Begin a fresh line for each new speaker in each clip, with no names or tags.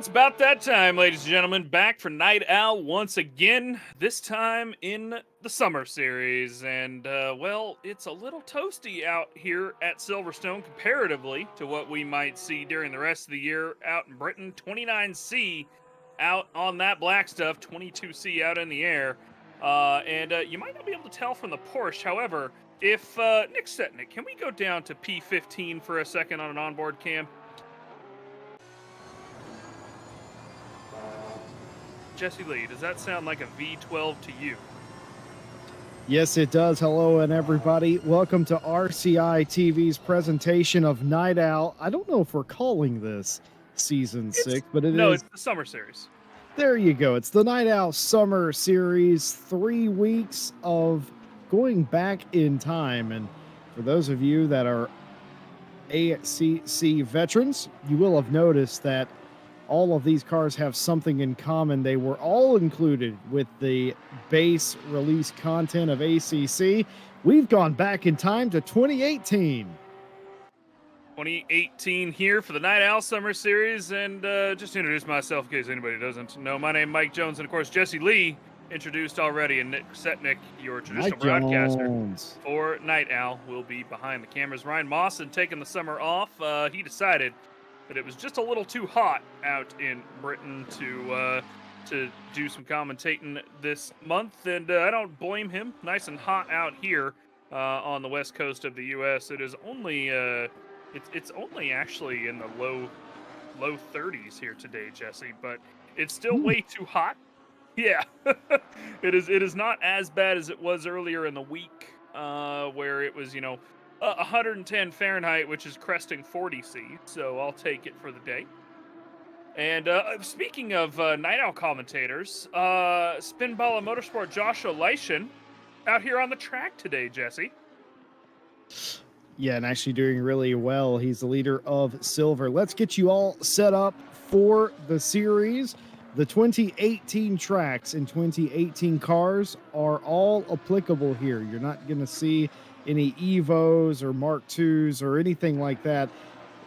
It's about that time, ladies and gentlemen. Back for Night Owl once again, this time in the summer series. And, it's a little toasty out here at Silverstone comparatively to what we might see during the rest of the year out in Britain. 29C out on that black stuff, 22C out in the air. You might not be able to tell from the Porsche. However, if Nick Setnick, can we go down to P15 for a second on an onboard cam? Jesse Lee, does that sound like a V12 to you?
Yes, it does. Hello, and everybody. Welcome to RCI TV's presentation of Night Owl. I don't know if we're calling this Season 6, but
it's the Summer Series.
There you go. It's the Night Owl Summer Series, 3 weeks of going back in time. And for those of you that are ACC veterans, you will have noticed that all of these cars have something in common. They were all included with the base release content of ACC. We've gone back in time to 2018.
2018 here for the Night Owl Summer Series. And just to introduce myself in case anybody doesn't know, my name is Mike Jones. And of course, Jesse Lee, introduced already. And Nick Setnick, your traditional broadcaster for Night Owl, will be behind the cameras. Ryan Mawson taking the summer off. He decided that it was just a little too hot out in Britain to do some commentating this month, and I don't blame him. Nice and hot out here on the west coast of the U.S. It is only it's only actually in the low 30s here today, Jesse, but it's still way too hot. Yeah, it is not as bad as it was earlier in the week, where it was 110 Fahrenheit, which is cresting 40 C, so I'll take it for the day. And speaking of Night Owl commentators, Spinball Motorsport Joshua Leishan out here on the track today, Jesse.
Yeah, and actually doing really well. He's the leader of Silver. Let's get you all set up for the series. The 2018 tracks and 2018 cars are all applicable here. You're not going to see any Evos or Mark IIs or anything like that.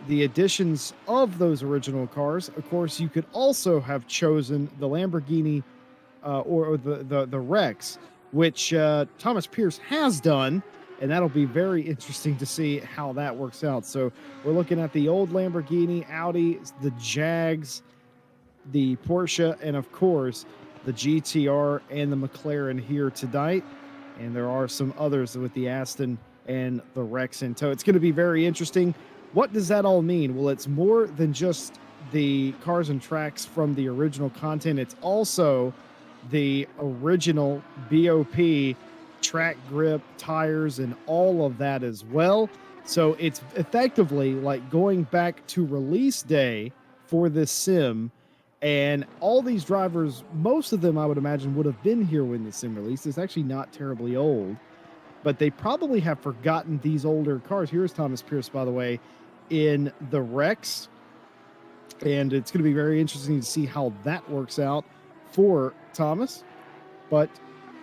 The additions of those original cars, of course, you could also have chosen the Lamborghini or the Rex, which Thomas Pierce has done, and that'll be very interesting to see how that works out. So we're looking at the old Lamborghini, Audi, the Jags, the Porsche, and of course the GTR and the McLaren here tonight. And there are some others with the Aston and the Rex in tow. It's going to be very interesting. What does that all mean? Well, it's more than just the cars and tracks from the original content. It's also the original BOP track grip, tires, and all of that as well. So it's effectively like going back to release day for this sim. And all these drivers, most of them, I would imagine, would have been here when the sim released. It's actually not terribly old, but they probably have forgotten these older cars. Here's Thomas Pierce, by the way, in the Rex. And it's going to be very interesting to see how that works out for Thomas. But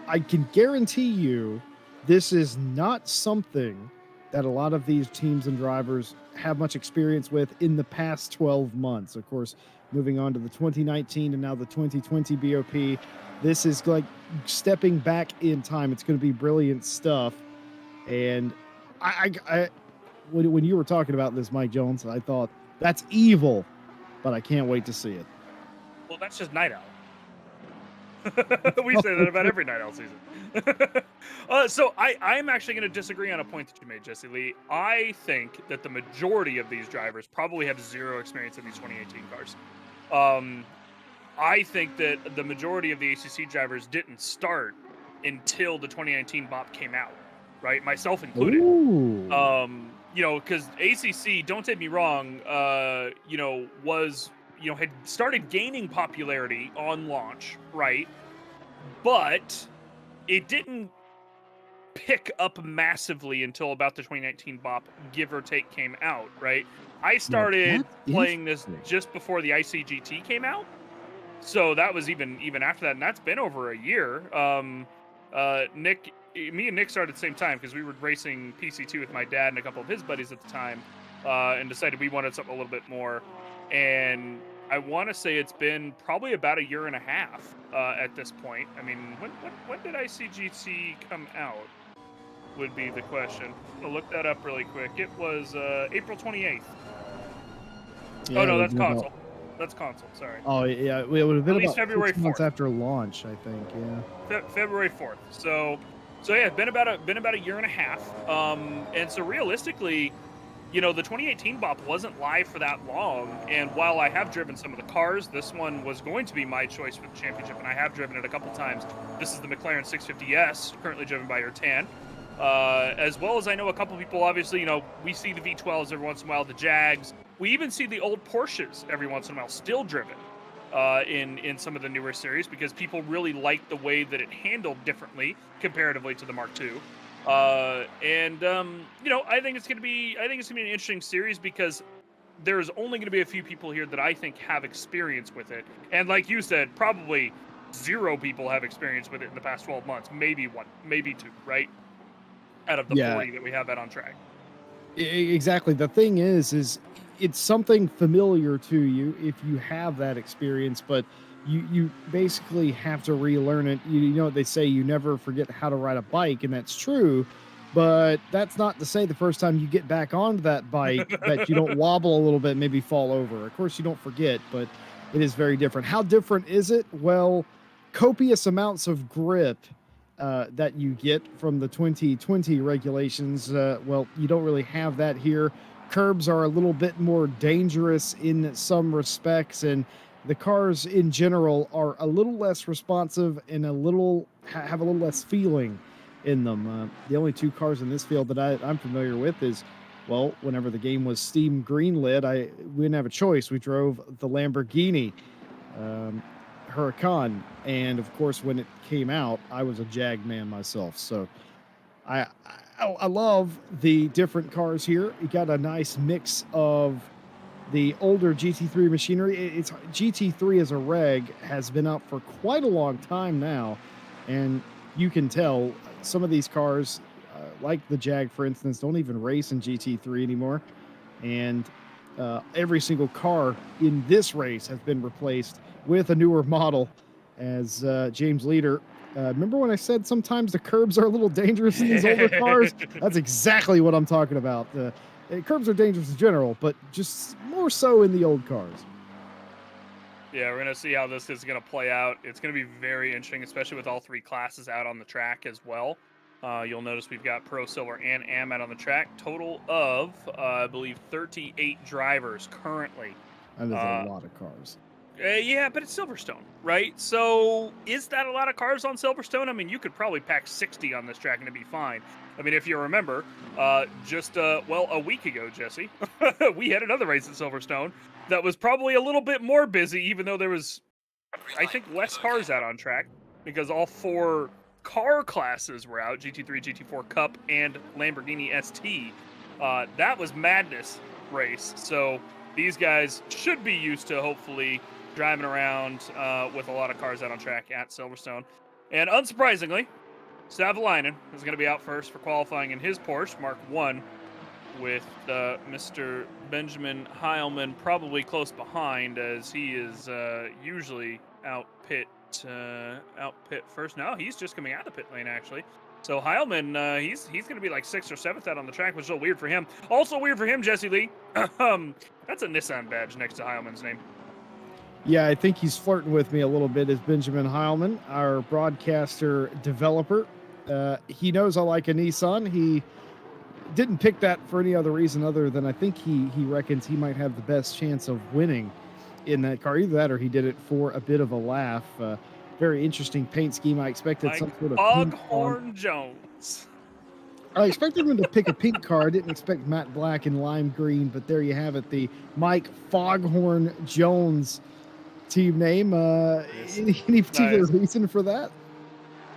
I can guarantee you this is not something that a lot of these teams and drivers have much experience with in the past 12 months. Of course, moving on to the 2019 and now the 2020 BOP. This is like stepping back in time. It's going to be brilliant stuff. And when you were talking about this, Mike Jones, I thought that's evil, but I can't wait to see it.
Well, that's just Night Owl. We say that about every Night Owl season. So I'm actually going to disagree on a point that you made, Jesse Lee. I think that the majority of these drivers probably have zero experience in these 2018 cars. I think that the majority of the ACC drivers didn't start until the 2019 BOP came out, right? Myself included.
Ooh.
Because ACC, don't take me wrong, had started gaining popularity on launch, right? But it didn't pick up massively until about the 2019 BOP, give or take, came out, right? I started playing this just before the ICGT came out, so that was even after that, and that's been over a year. Me and Nick started at the same time because we were racing PC2 with my dad and a couple of his buddies at the time, and decided we wanted something a little bit more. And I want to say it's been probably about a year and a half at this point. I mean, when did ICGT come out? Would be the question. I'll look that up really quick. It was April 28th.
Yeah,
Oh no, that's console. That's console. Sorry.
Oh yeah, it would have been
At least
about
February
6 months
4th.
after launch, I think. Yeah.
February 4th. So yeah, it's been about a year and a half. And so realistically, you know, the 2018 BOP wasn't live for that long, and while I have driven some of the cars, this one was going to be my choice for the championship, and I have driven it a couple times. This is the McLaren 650S, currently driven by Ertan. As well as I know a couple people, obviously, you know, we see the V12s every once in a while, the Jags. We even see the old Porsches every once in a while still driven in some of the newer series, because people really like the way that it handled differently comparatively to the Mark II. You know, I think it's gonna be an interesting series, because there's only gonna be a few people here that I think have experience with it, and like you said, probably 0 people have experience with it in the past 12 months. Maybe 1, maybe 2, right? Out of the 40 that we have out on track.
Exactly. The thing is it's something familiar to you if you have that experience, but you basically have to relearn it. You know what they say, you never forget how to ride a bike, and that's true. But that's not to say the first time you get back onto that bike that you don't wobble a little bit, maybe fall over. Of course, you don't forget, but it is very different. How different is it? Well, copious amounts of grip that you get from the 2020 regulations. Well, you don't really have that here. Curbs are a little bit more dangerous in some respects, and the cars in general are a little less responsive and have a little less feeling in them. The only 2 cars in this field that I'm familiar with is, well, whenever the game was Steam greenlit, we didn't have a choice. We drove the Lamborghini Huracan, and of course, when it came out, I was a Jag man myself. So I love the different cars here. You got a nice mix of the older GT3 machinery. It's GT3 as a reg has been out for quite a long time now, and you can tell some of these cars, like the Jag, for instance, don't even race in GT3 anymore, and every single car in this race has been replaced with a newer model. As James Leader, remember when I said sometimes the curbs are a little dangerous in these older cars? That's exactly what I'm talking about. Curbs are dangerous in general, but just more so in the old cars.
Yeah, we're going to see how this is going to play out. It's going to be very interesting, especially with all 3 classes out on the track as well. You'll notice we've got Pro, Silver, and Am out on the track. Total of, I believe, 38 drivers currently.
And there's a lot of cars.
Yeah, but it's Silverstone, right? So is that a lot of cars on Silverstone? I mean, you could probably pack 60 on this track and it'd be fine. I mean, if you remember, just a week ago, Jesse, we had another race at Silverstone that was probably a little bit more busy, even though there was, I think, less cars out on track, because all 4 car classes were out, GT3, GT4 Cup, and Lamborghini ST. That was madness race. So these guys should be used to, hopefully, driving around with a lot of cars out on track at Silverstone. And unsurprisingly, Savalainen is going to be out first for qualifying in his Porsche Mark I, with Mr. Benjamin Heilman probably close behind, as he is usually out pit first. No, he's just coming out of the pit lane, actually. So Heilman, he's going to be like 6th or 7th out on the track, which is a little weird for him. Also weird for him, Jesse Lee. That's a Nissan badge next to Heilman's name.
Yeah, I think he's flirting with me a little bit, as Benjamin Heilman, our broadcaster developer. He knows I like a Nissan. He didn't pick that for any other reason other than I think he reckons he might have the best chance of winning in that car. Either that or he did it for a bit of a laugh. Very interesting paint scheme. I expected
like
some sort of
Foghorn Jones.
I expected him to pick a pink car. I didn't expect matte black and lime green, but there you have it. The Mike Foghorn Jones team name. Any particular reason for that?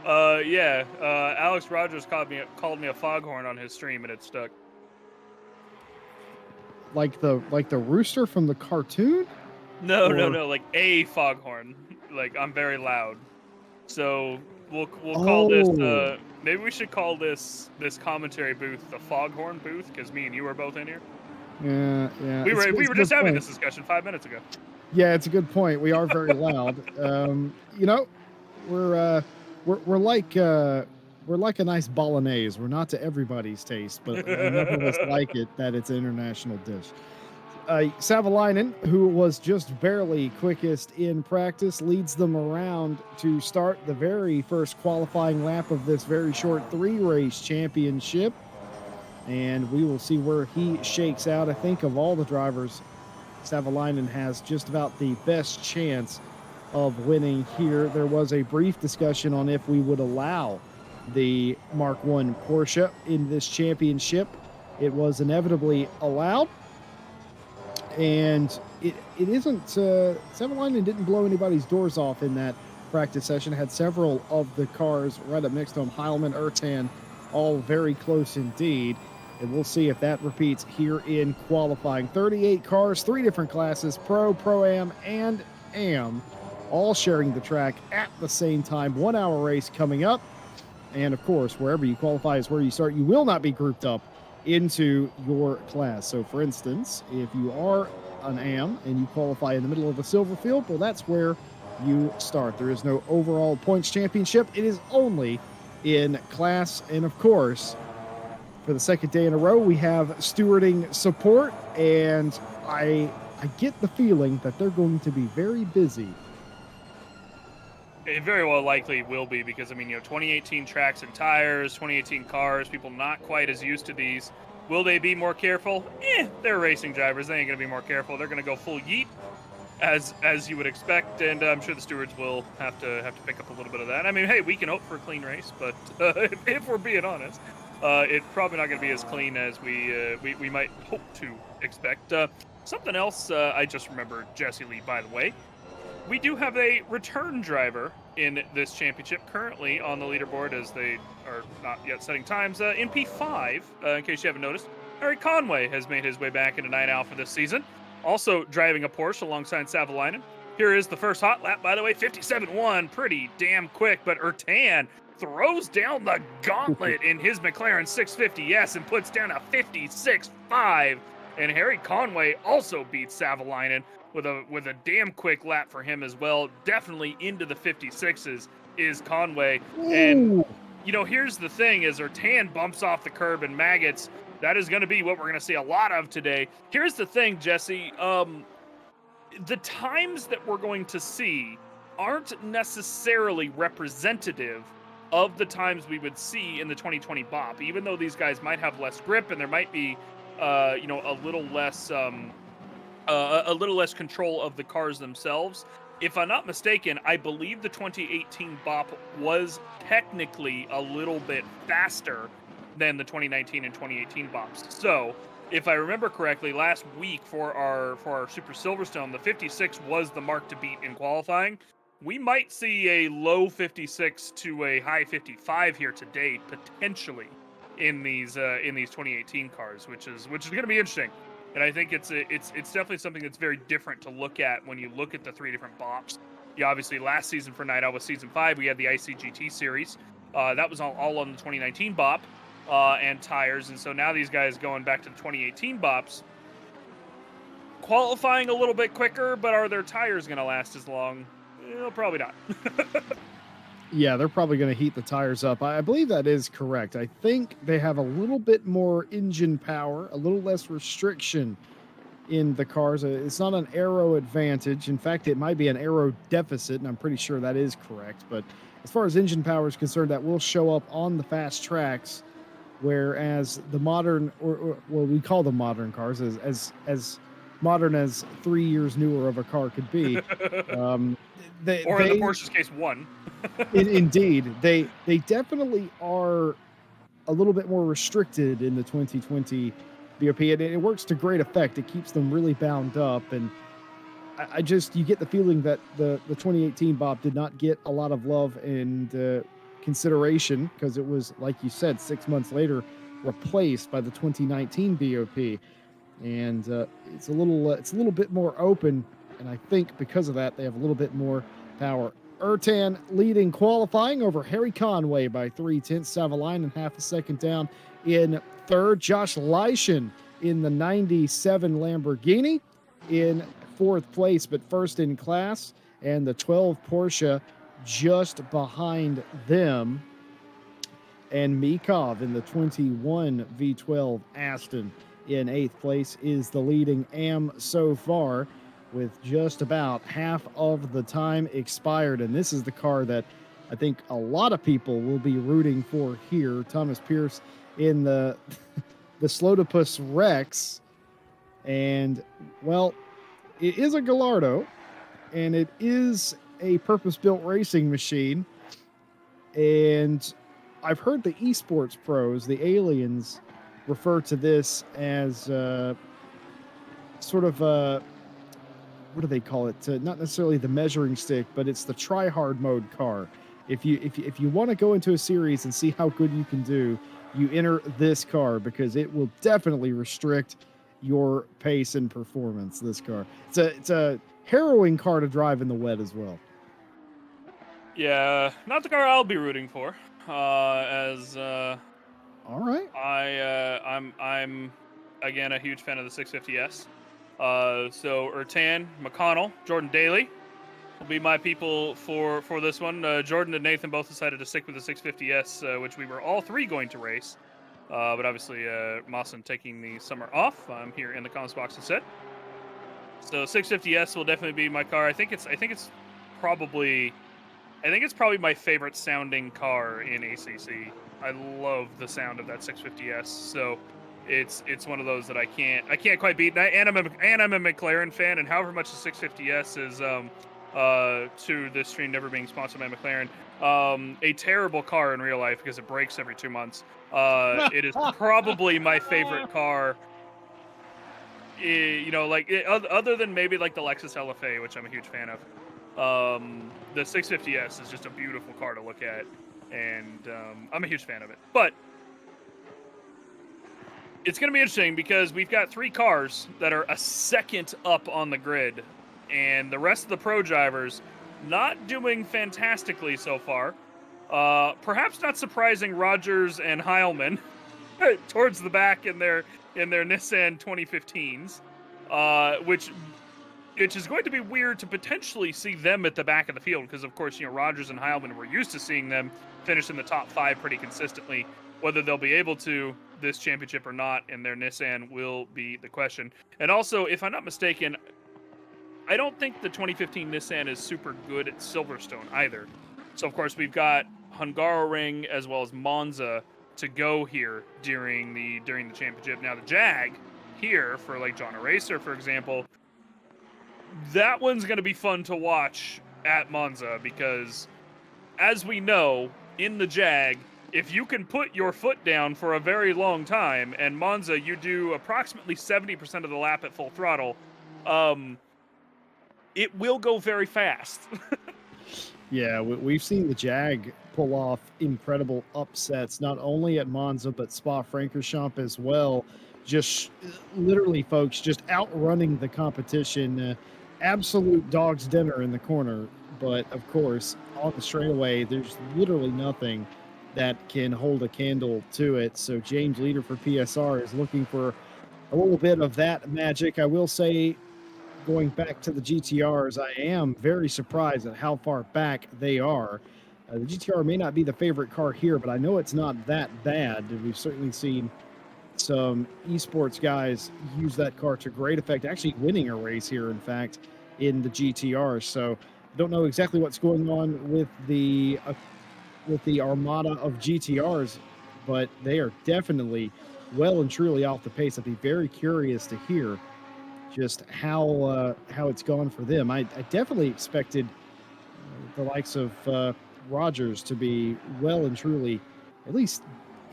Yeah. Alex Rogers called me a foghorn on his stream, and it stuck.
Like the rooster from the cartoon?
No, like a foghorn. Like, I'm very loud. So we'll call this. Maybe we should call this commentary booth the Foghorn booth, because me and you are both in here.
Yeah.
We were just having this discussion 5 minutes ago.
Yeah, it's a good point. We are very loud. You know, we're we're like we're like a nice bolognese. We're not to everybody's taste, but enough of us like it that it's an international dish. Savalainen, who was just barely quickest in practice, leads them around to start the very first qualifying lap of this very short 3-race championship. And we will see where he shakes out. I think of all the drivers, Savalainen has just about the best chance of winning here. There was a brief discussion on if we would allow the Mark 1 Porsche in this championship. It was inevitably allowed. And it isn't, Savalainen didn't blow anybody's doors off in that practice session. Had several of the cars right up next to him, Heilman, Ertan, all very close indeed. And we'll see if that repeats here in qualifying. 38 cars, 3 different classes, Pro, Pro-Am, and Am, all sharing the track at the same time. 1-hour race coming up. And of course, wherever you qualify is where you start. You will not be grouped up into your class. So for instance, if you are an Am and you qualify in the middle of the silver field, well, that's where you start. There is no overall points championship. It is only in class. And of course, for the second day in a row, we have stewarding support, and I get the feeling that they're going to be very busy.
It very well likely will be because, I mean, 2018 tracks and tires, 2018 cars, people not quite as used to these. Will they be more careful? They're racing drivers. They ain't going to be more careful. They're going to go full yeet, as you would expect, and I'm sure the stewards will have to pick up a little bit of that. I mean, hey, we can hope for a clean race, but if we're being honest, it's probably not going to be as clean as we might hope to expect. Something else I just remembered, Jesse Lee, by the way. We do have a return driver in this championship currently on the leaderboard, as they are not yet setting times. In P5, in case you haven't noticed, Harry Conway has made his way back into 9 Alpha this season, also driving a Porsche alongside Savalainen. Here is the first hot lap, by the way, 57.1, pretty damn quick, but Ertan throws down the gauntlet in his McLaren 650S and puts down a 56.5, and Harry Conway also beats Savalainen with a damn quick lap for him as well. Definitely into the 56s is Conway.
Ooh.
And, here's the thing, is Ertan bumps off the curb and maggots. That is going to be what we're going to see a lot of today. Here's the thing, Jesse. The times that we're going to see aren't necessarily representative of the times we would see in the 2020 BOP, even though these guys might have less grip and there might be, a little less control of the cars themselves. If I'm not mistaken, I believe the 2018 BOP was technically a little bit faster than the 2019 and 2018 BOPs. So, if I remember correctly, last week for our Super Silverstone, the 56 was the mark to beat in qualifying. We might see a low 56 to a high 55 here today, potentially, in these 2018 cars, which is going to be interesting. And I think it's definitely something that's very different to look at when you look at the 3 different BOPs. Obviously, last season for Night Owl was Season 5. We had the ICGT Series. That was all on the 2019 BOP and tires. And so now these guys going back to the 2018 BOPs. Qualifying a little bit quicker, but are their tires going to last as long? Probably not.
Yeah, they're probably going to heat the tires up. I believe that is correct. I think they have a little bit more engine power, a little less restriction in the cars. It's not an aero advantage. In fact, it might be an aero deficit, and I'm pretty sure that is correct. But as far as engine power is concerned, that will show up on the fast tracks, whereas the modern, or we call them modern cars, as modern as 3 years newer of a car could be.
Or in the Porsche's case, 1.
Indeed, they definitely are a little bit more restricted in the 2020 BOP, and it works to great effect. It keeps them really bound up, and you get the feeling that the 2018 BOP did not get a lot of love and consideration because it was, like you said, 6 months later replaced by the 2019 BOP, and it's a little bit more open, and I think because of that they have a little bit more power. Ertan leading qualifying over Harry Conway by 0.3. Savalainen half a second down in third. Josh Leischen in the 97 Lamborghini in 4th place, but first in class, and the 12 Porsche just behind them. And Mikov in the 21 V12 Aston in 8th place is the leading AM so far, with just about half of the time expired. And this is the car that I think a lot of people will be rooting for here. Thomas Pierce in the the Slotopus Rex. And, well, it is a Gallardo, and it is a purpose-built racing machine. And I've heard the esports pros, the aliens, refer to this as sort of what do they call it? Not necessarily the measuring stick, but it's the try-hard mode car. If you want to go into a series and see how good you can do, you enter this car, because it will definitely restrict your pace and performance. This car, it's a harrowing car to drive in the wet as well.
Yeah, not the car I'll be rooting for.
All right.
I'm again a huge fan of the 650S. So Ertan, McConnell, Jordan Daly will be my people for this one. Jordan and Nathan both decided to stick with the 650S, which we were all three going to race. But obviously, Mawson taking the summer off. I'm here in the comments box instead. So 650S will definitely be my car. I think it's probably my favorite sounding car in ACC. I love the sound of that 650S. So it's one of those that I can't quite beat. And I'm a McLaren fan, and however much the 650S is to this stream never being sponsored by McLaren, a terrible car in real life because it breaks every 2 months. It is probably my favorite car. Other than maybe like the Lexus LFA, which I'm a huge fan of. The 650S is just a beautiful car to look at, and I'm a huge fan of it. But it's going to be interesting because we've got 3 cars that are a second up on the grid, and the rest of the pro drivers not doing fantastically so far. Perhaps not surprising, Rogers and Heilman towards the back in their Nissan 2015s, which is going to be weird to potentially see them at the back of the field because, of course, Rogers and Heilman, we're used to seeing them finish in the top 5 pretty consistently. Whether they'll be able to this championship or not in their Nissan will be the question. And also, if I'm not mistaken, I don't think the 2015 Nissan is super good at Silverstone either. So, of course, we've got Hungaroring as well as Monza to go here during the championship. Now, the Jag here for like John Eraser, for example, that one's going to be fun to watch at Monza because, as we know, in the Jag, if you can put your foot down for a very long time, and Monza, you do approximately 70% of the lap at full throttle, it will go very fast.
Yeah, we've seen the Jag pull off incredible upsets, not only at Monza, but Spa-Francorchamps as well. Just literally, folks, just outrunning the competition. Absolute dog's dinner in the corner. But, of course, on the straightaway, there's literally nothing that can hold a candle to it. So James Leader for PSR is looking for a little bit of that magic. I will say, going back to the GTRs, I am very surprised at how far back they are. The GTR may not be the favorite car here, but I know it's not that bad. We've certainly seen some esports guys use that car to great effect, actually winning a race here, in fact, in the GTR. So I don't know exactly what's going on with the armada of GTRs, but they are definitely well and truly off the pace. I'd be very curious to hear just how it's gone for them. I definitely expected the likes of Rogers to be well and truly at least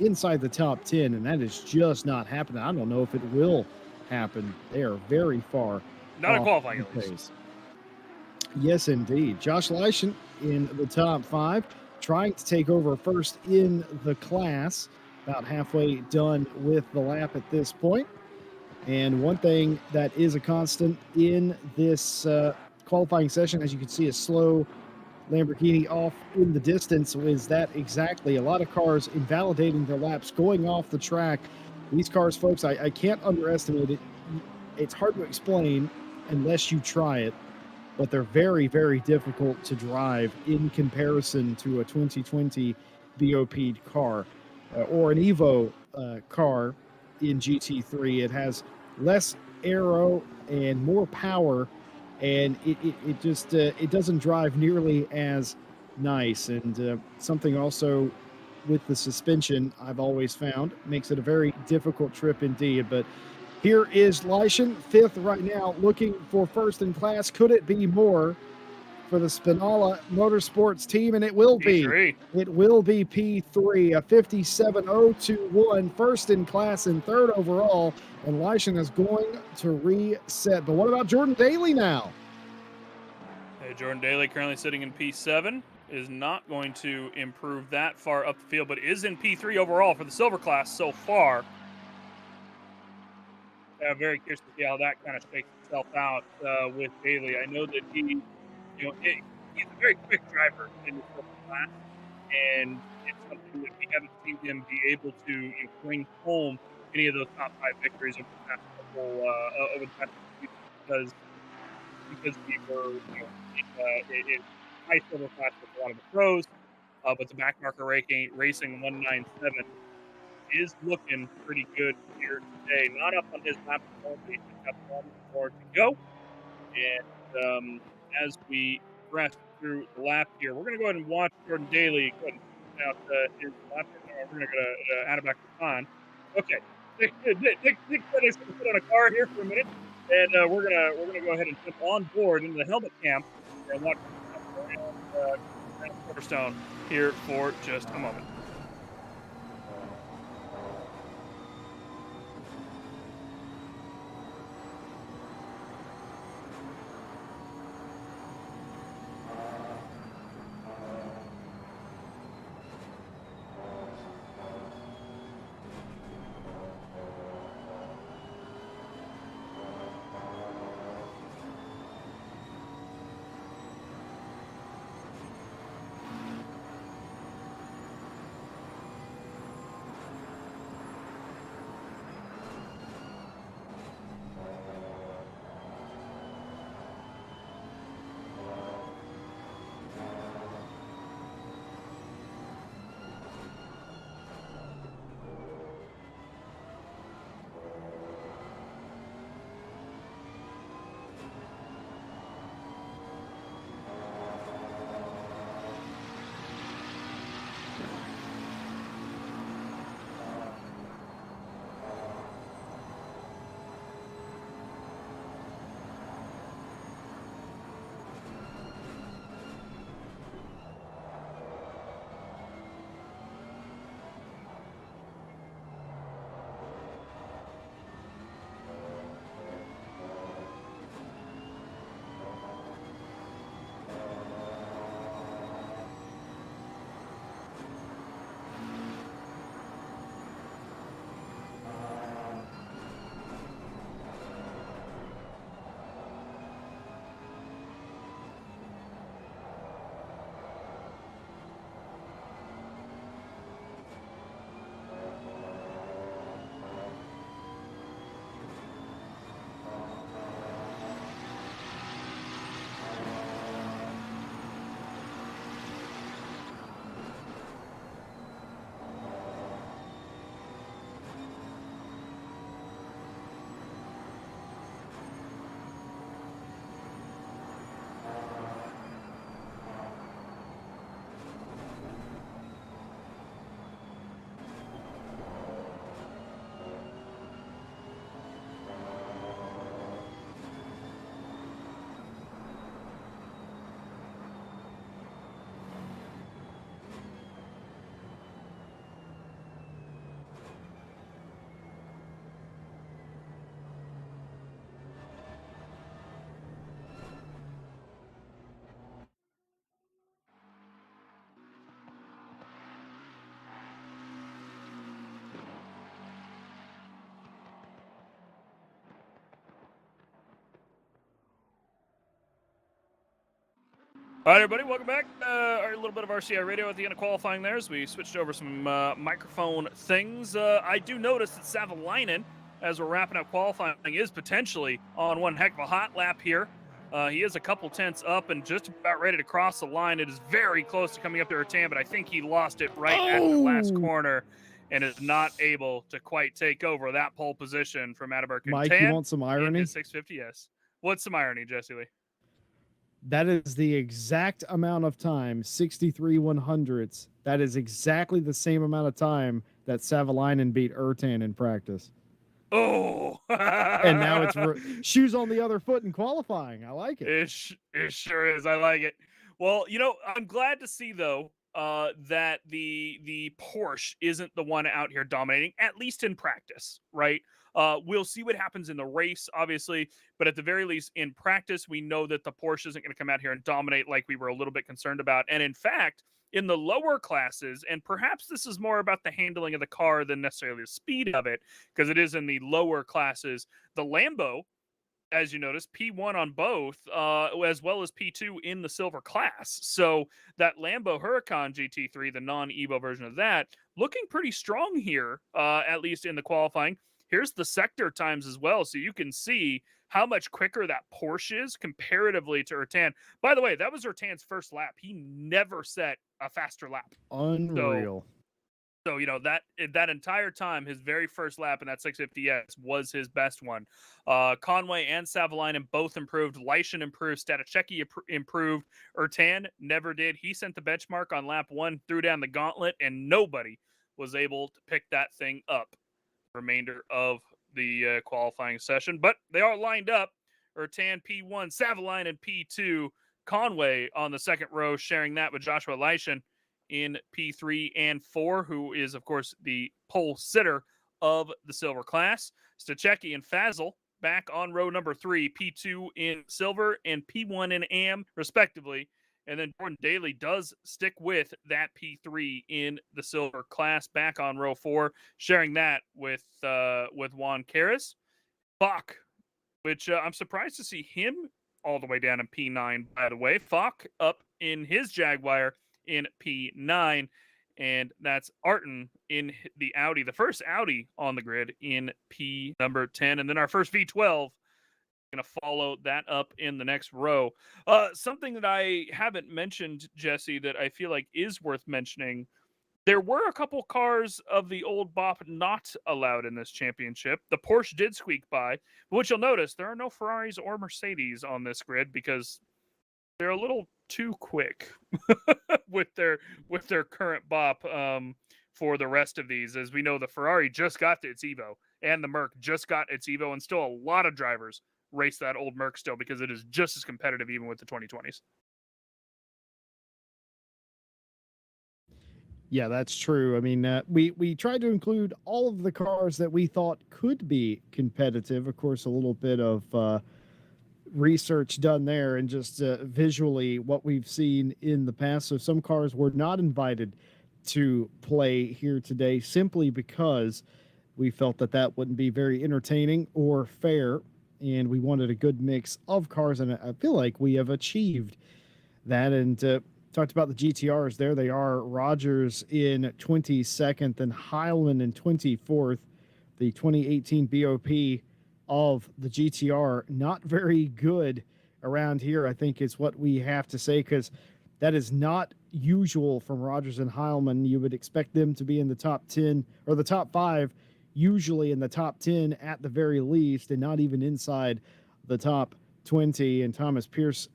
inside the top 10, and that is just not happening. I don't know if it will happen. They are very far.
Not a qualifying pace.
Yes, indeed. Josh Leishman in the top 5, trying to take over first in the class, about halfway done with the lap at this point. And one thing that is a constant in this qualifying session, as you can see, a slow Lamborghini off in the distance, is that exactly a lot of cars invalidating their laps, going off the track. These cars, folks, I can't underestimate it. It's hard to explain unless you try it, but they're very, very difficult to drive in comparison to a 2020 BOP car or an Evo car in GT3. It has less aero and more power, and it just it doesn't drive nearly as nice. And something also with the suspension, I've always found, makes it a very difficult trip indeed. But here is Leishman, fifth right now, looking for first in class. Could it be more for the Spinalla Motorsports team? And it will be.
P3.
It will be P3, a 57.021, first in class and third overall. And Leishman is going to reset. But what about Jordan Daly now?
Hey, Jordan Daly currently sitting in P7. Is not going to improve that far up the field, but is in P3 overall for the silver class so far. Very curious to see how that kind of shakes itself out with Daly. I know that he's a very quick driver in the silver class, and it's something that we haven't seen him be able to bring home any of those top 5 victories over the past couple because we were in high silver class with a lot of the pros, but the backmarker racing 197 is looking pretty good here today. Not up on his lap only, just got one more to go. And as we progress through the lap here, we're going to go ahead and watch Jordan Daly go ahead and point out his lap. We're going to go to add it back to on. Okay, Nick is going to put on a car here for a minute, and we're gonna go ahead and jump on board into the helmet camp and watch Silverstone here for just a moment. All right, everybody, welcome back. A little bit of RCI radio at the end of qualifying there as we switched over some microphone things. I do notice that Savalainen as we're wrapping up qualifying, is potentially on one heck of a hot lap here. He is a couple tenths up and just about ready to cross the line. It is very close to coming up to Ertan, but I think he lost it right at the last corner and is not able to quite take over that pole position from Ataberk and
Mike, you want some irony?
650S. What's some irony, Jesse Lee?
That is the exact amount of time, 63 100ths. That is exactly the same amount of time that Savalainen beat Ertan in practice.
Oh!
And now it's shoes on the other foot in qualifying. I like it.
It sure is. I like it. Well, I'm glad to see, though, that the Porsche isn't the one out here dominating, at least in practice, right? We'll see what happens in the race, obviously, but at the very least, in practice, we know that the Porsche isn't going to come out here and dominate like we were a little bit concerned about. And in fact, in the lower classes, and perhaps this is more about the handling of the car than necessarily the speed of it, because it is in the lower classes, the Lambo, as you notice, P1 on both, as well as P2 in the silver class. So that Lambo Huracan GT3, the non-Evo version of that, looking pretty strong here, at least in the qualifying. Here's the sector times as well, so you can see how much quicker that Porsche is comparatively to Ertan. By the way, that was Ertan's first lap. He never set a faster lap.
Unreal.
So that entire time, his very first lap in that 650S was his best one. Conway and Savalainen both improved. Leishman improved. Statichecki improved. Ertan never did. He sent the benchmark on lap 1, threw down the gauntlet, and nobody was able to pick that thing up remainder of the qualifying session. But they are lined up. Ertan P1, Savalainen P2, Conway on the second row, sharing that with Joshua Leishman in P3 and 4, who is, of course, the pole sitter of the silver class. Stachecki and Fazal back on row number 3, P2 in silver and P1 in AM, respectively. And then Jordan Daly does stick with that P3 in the silver class, back on row 4, sharing that with Juan Carres. Bach, which I'm surprised to see him all the way down in P9, by the way. Falk up in his Jaguar in P9, and that's Arton in the Audi, the first Audi on the grid, in P number 10. And then our first V12 going to follow that up in the next row. Something that I haven't mentioned, Jesse, that I feel like is worth mentioning. There were a couple cars of the old BOP not allowed in this championship. The Porsche did squeak by, but what you'll notice, there are no Ferraris or Mercedes on this grid because they're a little too quick with their current BOP for the rest of these. As we know, the Ferrari just got its Evo, and the Merc just got its Evo, and still a lot of drivers race that old Merc still because it is just as competitive even with the 2020s.
Yeah, that's true. I mean, we tried to include all of the cars that we thought could be competitive. Of course, a little bit of research done there, and just visually what we've seen in the past. So some cars were not invited to play here today simply because we felt that that wouldn't be very entertaining or fair, and we wanted a good mix of cars, and I feel like we have achieved that. And talked about the GTRs. There they are. Rogers in 22nd and Heilman in 24th. The 2018 BOP of the GTR, not very good around here, I think is what we have to say, because that is not usual from Rogers and Heilman. You would expect them to be in the top 10 or the top 5, usually in the top 10 at the very least, and not even inside the top 20. And Thomas Pierce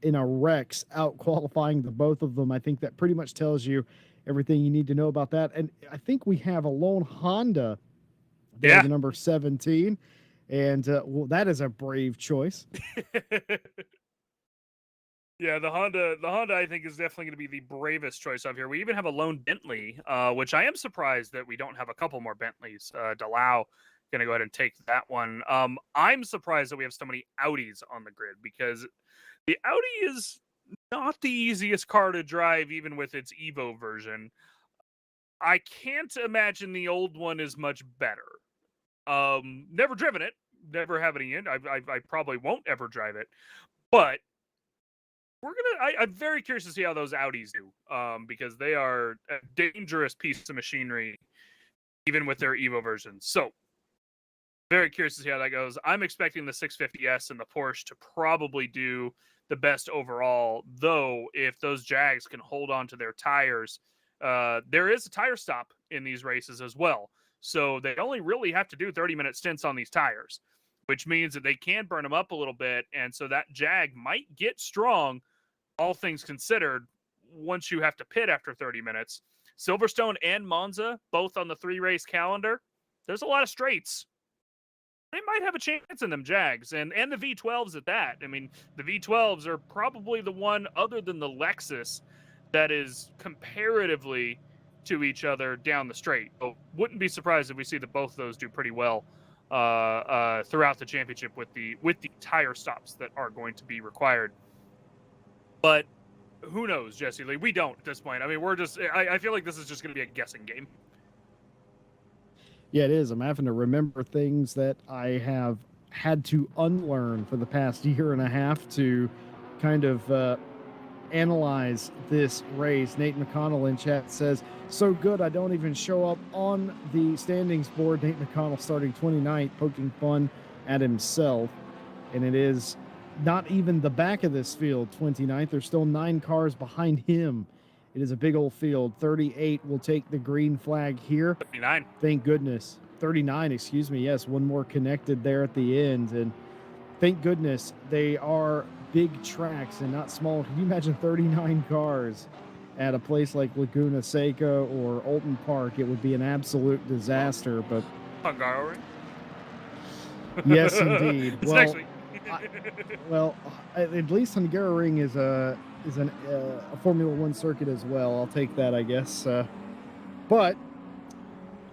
in a Rex out qualifying the both of them. I think that pretty much tells you everything you need to know about that. And I think we have a lone Honda there, the number 17. And well, that is a brave choice.
Yeah, the Honda I think is definitely going to be the bravest choice up here. We even have a lone Bentley, which I am surprised that we don't have a couple more Bentleys. Delau going to go ahead and take that one. I'm surprised that we have so many Audis on the grid, because the Audi is not the easiest car to drive, even with its Evo version. I can't imagine the old one is much better. Never driven it, never have any in. I probably won't ever drive it, but I'm very curious to see how those Audis do, because they are a dangerous piece of machinery, even with their Evo versions. So Very curious to see how that goes. I'm expecting the 650S and the Porsche to probably do the best overall, though if those Jags can hold on to their tires, there is a tire stop in these races as well. So they only really have to do 30-minute stints on these tires, which means that they can burn them up a little bit. And so that Jag might get strong, all things considered, once you have to pit after 30 minutes. Silverstone and Monza, both on the 3-race calendar, there's a lot of straights. They might have a chance in them Jags and the V12s at that. I mean, the V12s are probably the one other than the Lexus that is comparatively to each other down the straight. So wouldn't be surprised if we see that both of those do pretty well throughout the championship with the tire stops that are going to be required. But who knows, Jesse Lee? We don't at this point. I mean, I feel like this is just going to be a guessing game.
Yeah, it is. I'm having to remember things that I have had to unlearn for the past year and a half to kind of analyze this race. Nate McConnell in chat says, so good I don't even show up on the standings board. Nate McConnell starting 29th, poking fun at himself. And it is not even the back of this field, 29th. There's still 9 cars behind him. It is a big old field. 38 will take the green flag here.
39.
Thank goodness. 39, excuse me. Yes, one more connected there at the end. And thank goodness they are big tracks and not small. Can you imagine 39 cars at a place like Laguna Seca or Alton Park? It would be an absolute disaster. But
Hungary.
Yes, indeed.
Well,
at least Hungaroring is a Formula One circuit as well. I'll take that, I guess. But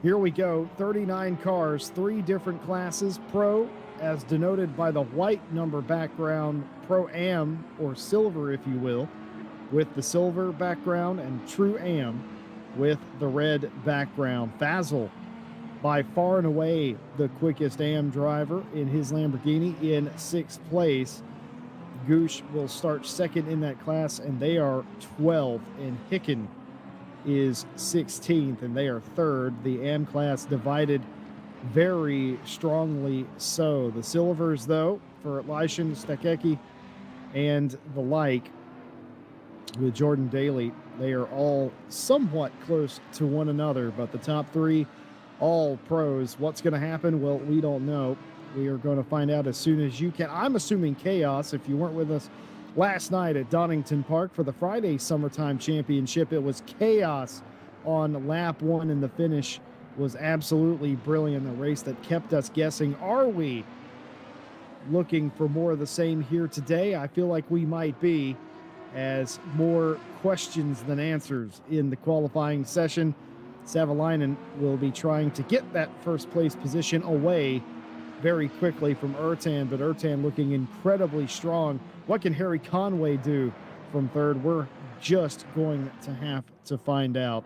here we go. 39 cars, 3 different classes. Pro, as denoted by the white number background, Pro-Am, or Silver, if you will, with the silver background, and True Am with the red background. Fazil, by far and away the quickest Am driver in his Lamborghini, in 6th place. Goosh will start second in that class, and they are 12th. And Hicken is 16th, and they are 3rd. The Am class divided very strongly so. The silvers, though, for Leishman, Stakecki, and the like, with Jordan Daly, they are all somewhat close to one another, but the top 3, all pros. What's going to happen? Well, we don't know. We are going to find out as soon as you can. I'm assuming chaos. If you weren't with us last night at Donington Park for the Friday Summertime Championship, it was chaos on lap 1, and the finish was absolutely brilliant. A race that kept us guessing. Are we looking for more of the same here today? I feel like we might be, as more questions than answers in the qualifying session. Savalainen will be trying to get that first place position away very quickly from Ertan, but Ertan looking incredibly strong. What can Harry Conway do from 3rd? We're just going to have to find out.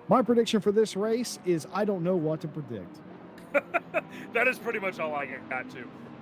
My prediction for this race is I don't know what to predict.
That is pretty much all I got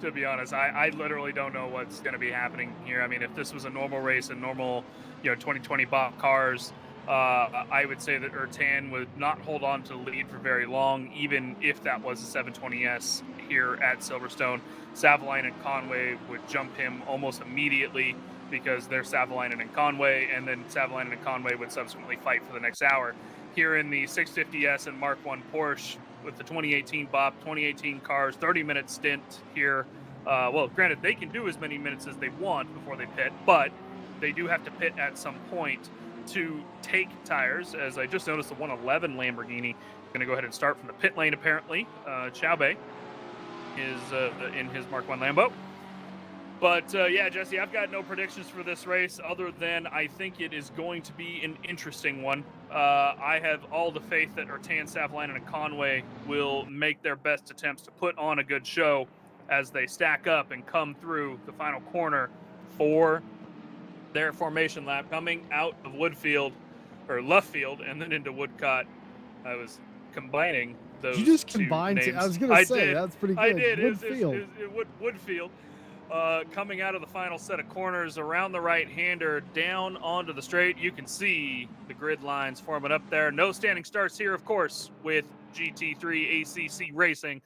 to be honest. I literally don't know what's going to be happening here. I mean, if this was a normal race and normal, 2020 bought cars, I would say that Ertan would not hold on to the lead for very long, even if that was a 720S here at Silverstone. Savalainen and Conway would jump him almost immediately because they're Savalainen and Conway, and then Savalainen and Conway would subsequently fight for the next hour. Here in the 650S and Mark I Porsche with the 2018 BOP, 2018 cars, 30-minute stint here. Well, granted, they can do as many minutes as they want before they pit, but they do have to pit at some point to take tires. As I just noticed, the 111 Lamborghini going to go ahead and start from the pit lane, apparently. Chaube is in his Mark I Lambo. But, yeah, Jesse, I've got no predictions for this race other than I think it is going to be an interesting one. I have all the faith that Ertan, Savalainen, and Conway will make their best attempts to put on a good show as they stack up and come through the final corner for their formation lap, coming out of Woodfield, or Luffield, and then into Woodcott. I was combining those
You just
two
combined
names.
I was going to say,
did.
that's pretty good.
I did.
Woodfield.
Woodfield. Coming out of the final set of corners around the right-hander, down onto the straight. You can see the grid lines forming up there. No standing starts here, of course, with GT3 ACC Racing.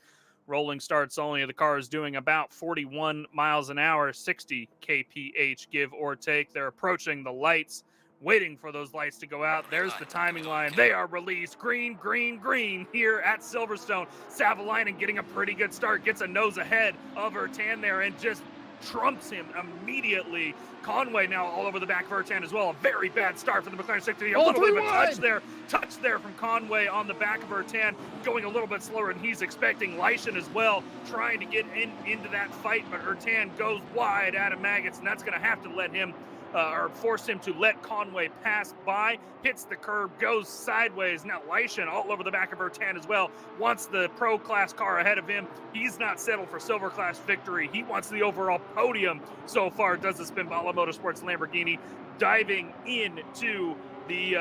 Rolling starts only. The car is doing about 41 miles an hour, 60 kph, give or take. They're approaching the lights, waiting for those lights to go out. There's the timing line. They are released. Green, green, green here at Silverstone. Savalainen getting a pretty good start, gets a nose ahead of Ertan there and just trumps him immediately. Conway now all over the back of Ertan as well. A very bad start for the McLaren 60. A little bit of a touch there from Conway on the back of Ertan, going a little bit slower than he's expecting. Leishman as well, trying to get into that fight, but Ertan goes wide out of Maggots, and that's going to have to let him or force him to let Conway pass by, hits the curb, goes sideways. Now Leishman all over the back of Ertan as well, wants the pro class car ahead of him. He's not settled for silver class victory. He wants the overall podium so far, does the Spinbala Motorsports Lamborghini, diving into the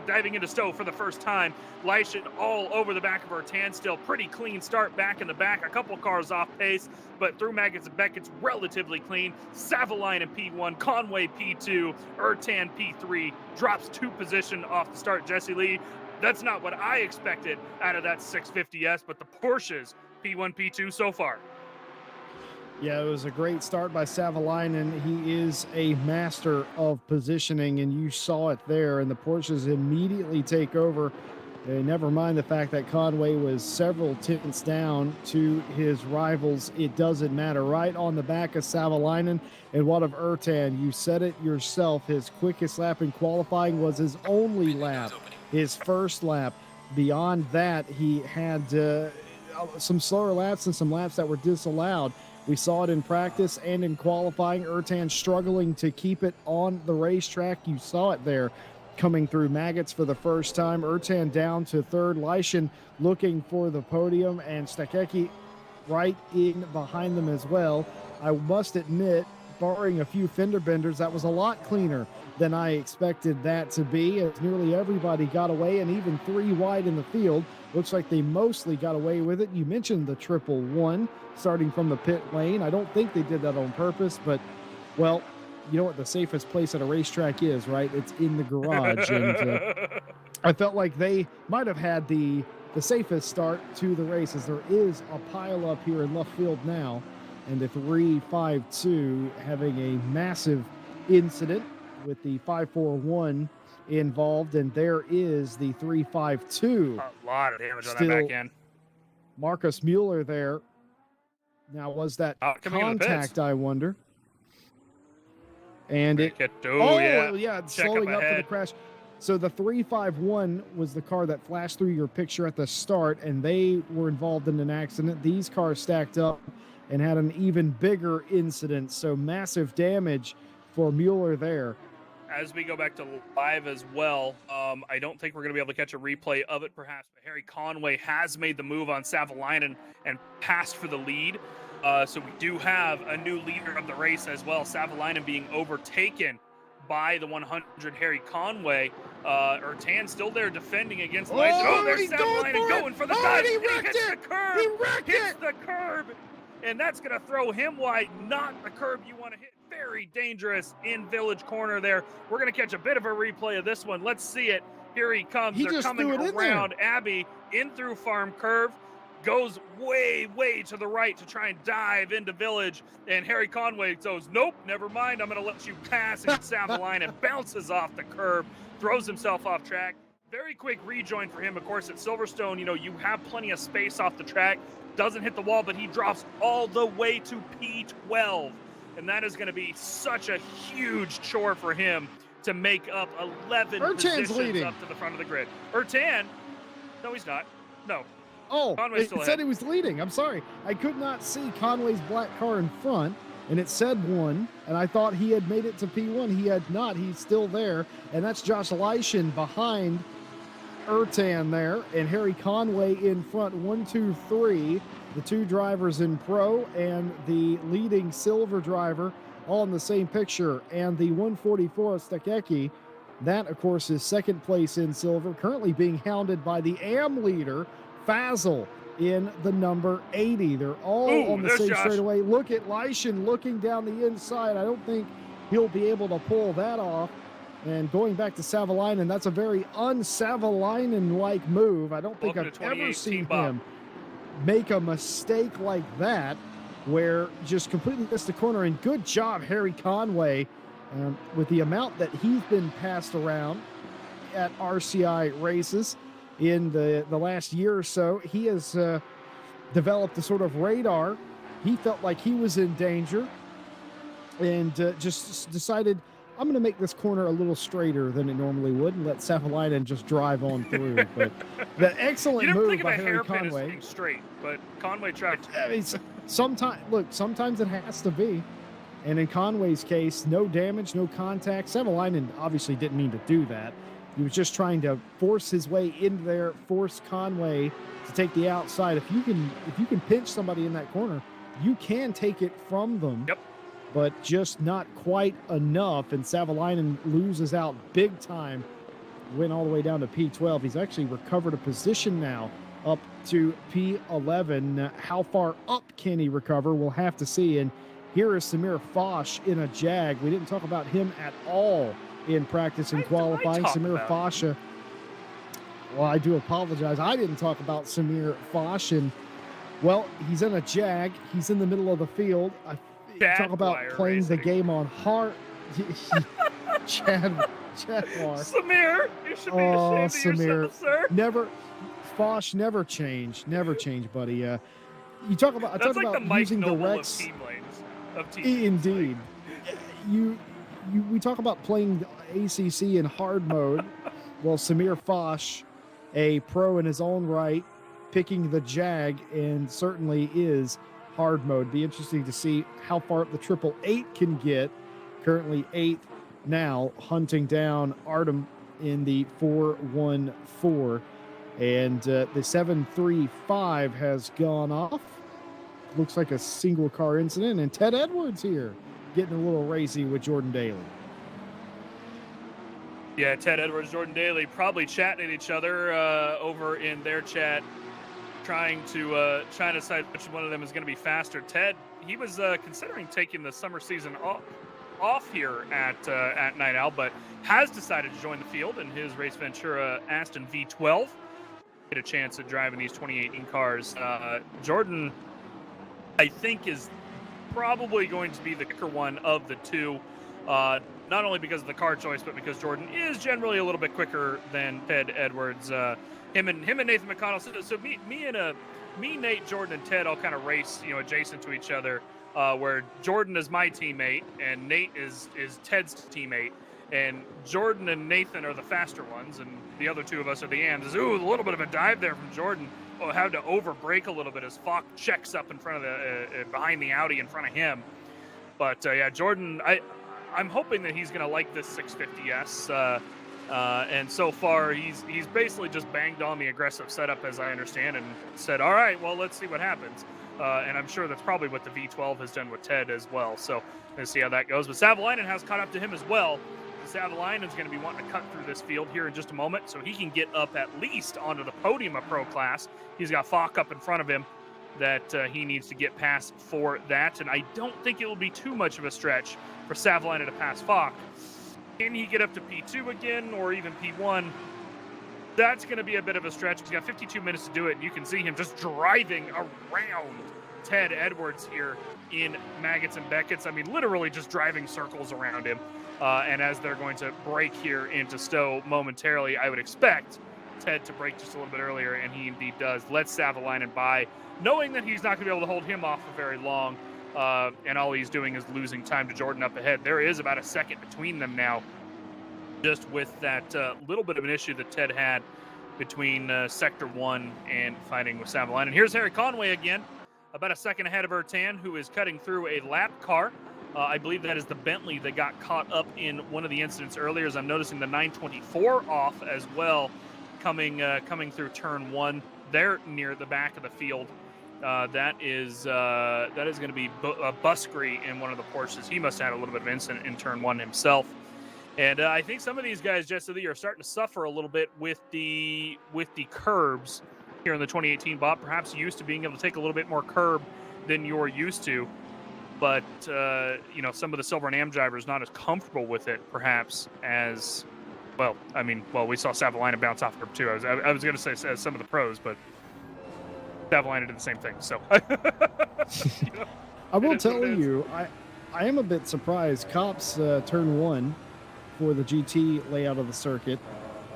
diving into Stowe for the first time. Leishman all over the back of Ertan still. Pretty clean start back in the back. A couple cars off pace, but through Maggots and Beckett's relatively clean. Savalainen P1, Conway P2, Ertan P3. Drops 2 position off the start, Jesse Lee. That's not what I expected out of that 650S, but the Porsches P1, P2 so far.
Yeah, it was a great start by Savalainen. He is a master of positioning, and you saw it there, and the Porsches immediately take over. Never mind the fact that Conway was several tenths down to his rivals. It doesn't matter. Right on the back of Savalainen and one of Ertan. You said it yourself. His quickest lap in qualifying was his only lap, his first lap. Beyond that, he had some slower laps and some laps that were disallowed. We saw it in practice and in qualifying. Ertan struggling to keep it on the racetrack. You saw it there coming through Maggots for the first time. Ertan down to third. Leishman looking for the podium, and Stakecki right in behind them as well. I must admit, barring a few fender benders, that was a lot cleaner than I expected that to be, as nearly everybody got away, and even 3 wide in the field. Looks like they mostly got away with it. You mentioned the 111 starting from the pit lane. I don't think they did that on purpose, but, well, you know what the safest place at a racetrack is, right? It's in the garage. And I felt like they might have had the safest start to the race, as there is a pile up here in left field now, and the 352 having a massive incident with the 541 involved, and there is the 352.
A lot of damage on that back end.
Marcus Mueller there. Now, was that contact, I wonder? And yeah, slowing up for the crash. So the 351 was the car that flashed through your picture at the start, and they were involved in an accident. These cars stacked up and had an even bigger incident. So massive damage for Mueller there.
As we go back to live as well, I don't think we're going to be able to catch a replay of it, perhaps, but Harry Conway has made the move on Savalainen and passed for the lead. So we do have a new leader of the race as well, Savalainen being overtaken by the 100 Harry Conway. Ertan still there defending against Leishman. Oh, there's Savalainen going for the dive.
He hits
the curb, and that's going to throw him wide. Not the curb you want to hit. Very dangerous in Village Corner there. We're going to catch a bit of a replay of this one. Let's see it. Here he comes. They're coming around Abbey in through Farm Curve. Goes way, way to the right to try and dive into Village. And Harry Conway goes, nope, never mind. I'm going to let you pass. And Savalainen bounces off the curb, throws himself off track. Very quick rejoin for him. Of course, at Silverstone, you have plenty of space off the track. Doesn't hit the wall, but he drops all the way to P12. And that is going to be such a huge chore for him to make up 11 positions leading up to the front of the grid. Ertan, no, he's not. No.
Oh, it said he was leading. I'm sorry. I could not see Conway's black car in front, and it said 1, and I thought he had made it to P1. He had not. He's still there, and that's Josh Leishman behind Ertan there, and Harry Conway in front. 1, 2, 3. The 2 drivers in pro and the leading silver driver all in the same picture. And the 144 Stakecki, that, of course, is second place in silver, currently being hounded by the AM leader, Fazel, in the number 80. They're all on the same straightaway. Look at Leishman looking down the inside. I don't think he'll be able to pull that off. And going back to Savalainen, that's a very un-Savalainen-like move. I don't think I've ever seen him make a mistake like that, where just completely missed the corner. And good job, Harry Conway, with the amount that he's been passed around at RCI races in the last year or so. He has developed a sort of radar. He felt like he was in danger and just decided, I'm going to make this corner a little straighter than it normally would and let Savalainen just drive on through. But the excellent move by Harry Conway.
Being straight, but Conway tried to.
I mean, sometimes it has to be. And in Conway's case, no damage, no contact. Savalainen obviously didn't mean to do that. He was just trying to force his way into there, force Conway to take the outside. If you can pinch somebody in that corner, you can take it from them.
Yep.
But just not quite enough. And Savalainen loses out big time. Went all the way down to P12. He's actually recovered a position now up to P11. How far up can he recover? We'll have to see. And here is Samir Foch in a Jag. We didn't talk about him at all in practice and qualifying. Samir Foch. Well, I do apologize. I didn't talk about Samir Foch. And, well, he's in a Jag. He's in the middle of the field. Talk about playing the game on hard. Chad
Samir, you should be ashamed of yourself, sir.
Foch never change, buddy. You talk about
That's like
about
the Mike
using
Noble
the Rex.
Of team lanes.
Indeed, we talk about playing the ACC in hard mode. Well, Samir Foch, a pro in his own right, picking the Jag, and certainly is hard mode. Be interesting to see how far up the 888 can get. Currently 8th now, hunting down Artem in the 414. And the 735 has gone off. Looks like a single car incident. And Ted Edwards here getting a little racy with Jordan Daly.
Yeah, Ted Edwards, Jordan Daly probably chatting at each other over in their chat, trying to decide which one of them is going to be faster. Ted, he was considering taking the summer season off here at Night Owl, but has decided to join the field in his Race Ventura Aston V12. Get a chance at driving these 2018 cars. Jordan, I think, is probably going to be the quicker one of the two, not only because of the car choice, but because Jordan is generally a little bit quicker than Ted Edwards. Him and Nathan McConnell. So me, Nate, Jordan, and Ted all kind of race, adjacent to each other. Where Jordan is my teammate and Nate is Ted's teammate, and Jordan and Nathan are the faster ones, and the other two of us are the AMs. Ooh, a little bit of a dive there from Jordan. Oh, had to over brake a little bit as Foch checks up in front of behind the Audi in front of him. But yeah, Jordan, I'm hoping that he's going to like this 650S. And so far, he's basically just banged on the aggressive setup, as I understand, and said, all right, well, let's see what happens. And I'm sure that's probably what the V12 has done with Ted as well. So let's see how that goes. But Savalainen has caught up to him as well. Savalainen's going to be wanting to cut through this field here in just a moment so he can get up at least onto the podium of Pro Class. He's got Foch up in front of him that he needs to get past for that. And I don't think it will be too much of a stretch for Savalainen to pass Foch. Can he get up to P2 again or even P1? That's going to be a bit of a stretch. He's got 52 minutes to do it, and you can see him just driving around Ted Edwards here in Maggots and Beckett's. I mean, literally just driving circles around him. And as they're going to break here into Stowe momentarily, I would expect Ted to break just a little bit earlier, and he indeed does. Lets Savalainen by, knowing that he's not going to be able to hold him off for very long. And all he's doing is losing time to Jordan up ahead. There is about a second between them now, just with that little bit of an issue that Ted had between Sector 1 and fighting with Savalainen. Here's Harry Conway again, about a second ahead of Ertan, who is cutting through a lap car. I believe that is the Bentley that got caught up in one of the incidents earlier, as I'm noticing the 924 off as well, coming through turn 1 there near the back of the field. That is going to be Buskery in one of the Porsches. He must have had a little bit of incident in turn 1 himself. And I think some of these guys, Jesse, are starting to suffer a little bit with the curbs here in the 2018 bot. Perhaps used to being able to take a little bit more curb than you're used to. But, some of the Silver and Am drivers not as comfortable with it, perhaps, as, we saw Savalainen bounce off curb too. I was going to say as some of the pros, but Savalainen did the same thing. So,
I will tell you, I am a bit surprised. Cops turn 1 for the GT layout of the circuit.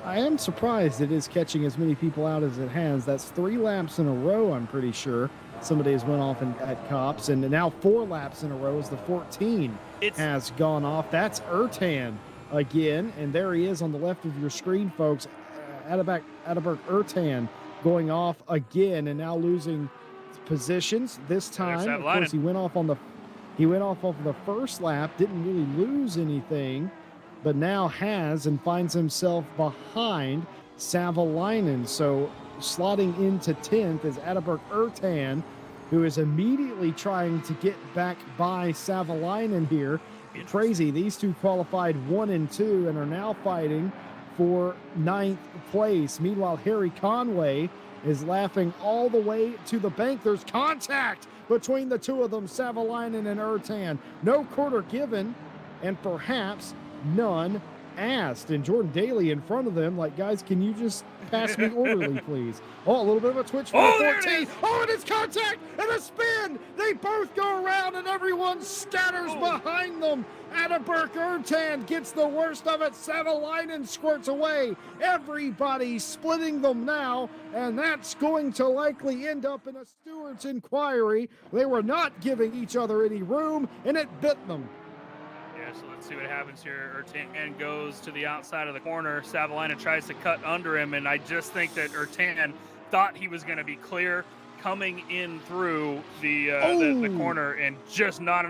I am surprised it is catching as many people out as it has. That's 3 laps in a row, I'm pretty sure. Somebody has went off at Cops, and now 4 laps in a row as the 14 has gone off. That's Ertan again, and there he is on the left of your screen, folks. Adalbert Ertan going off again and now losing positions. This time, of course, he went off of the first lap, didn't really lose anything, but now has and finds himself behind Savalainen. So slotting into 10th is Adalbert Ertan, who is immediately trying to get back by Savalainen here. Crazy. These two qualified 1 and 2 and are now fighting for 9th place. Meanwhile, Harry Conway is laughing all the way to the bank. There's contact between the two of them, Savalainen and Ertan. No quarter given, and perhaps none asked. And Jordan Daly in front of them, like, guys, can you just pass me orderly, please? Oh, a little bit of a twitch for the 14. Oh, and it's contact and a spin. They both go around, and everyone scatters behind them. Adalbert Ertan gets the worst of it. Savalainen squirts away. Everybody splitting them now, and that's going to likely end up in a steward's inquiry. They were not giving each other any room, and it bit them.
Yeah, so let's see what happens here. Ertan goes to the outside of the corner. Savalainen tries to cut under him, and I just think that Ertan thought he was going to be clear coming in through the corner, and just not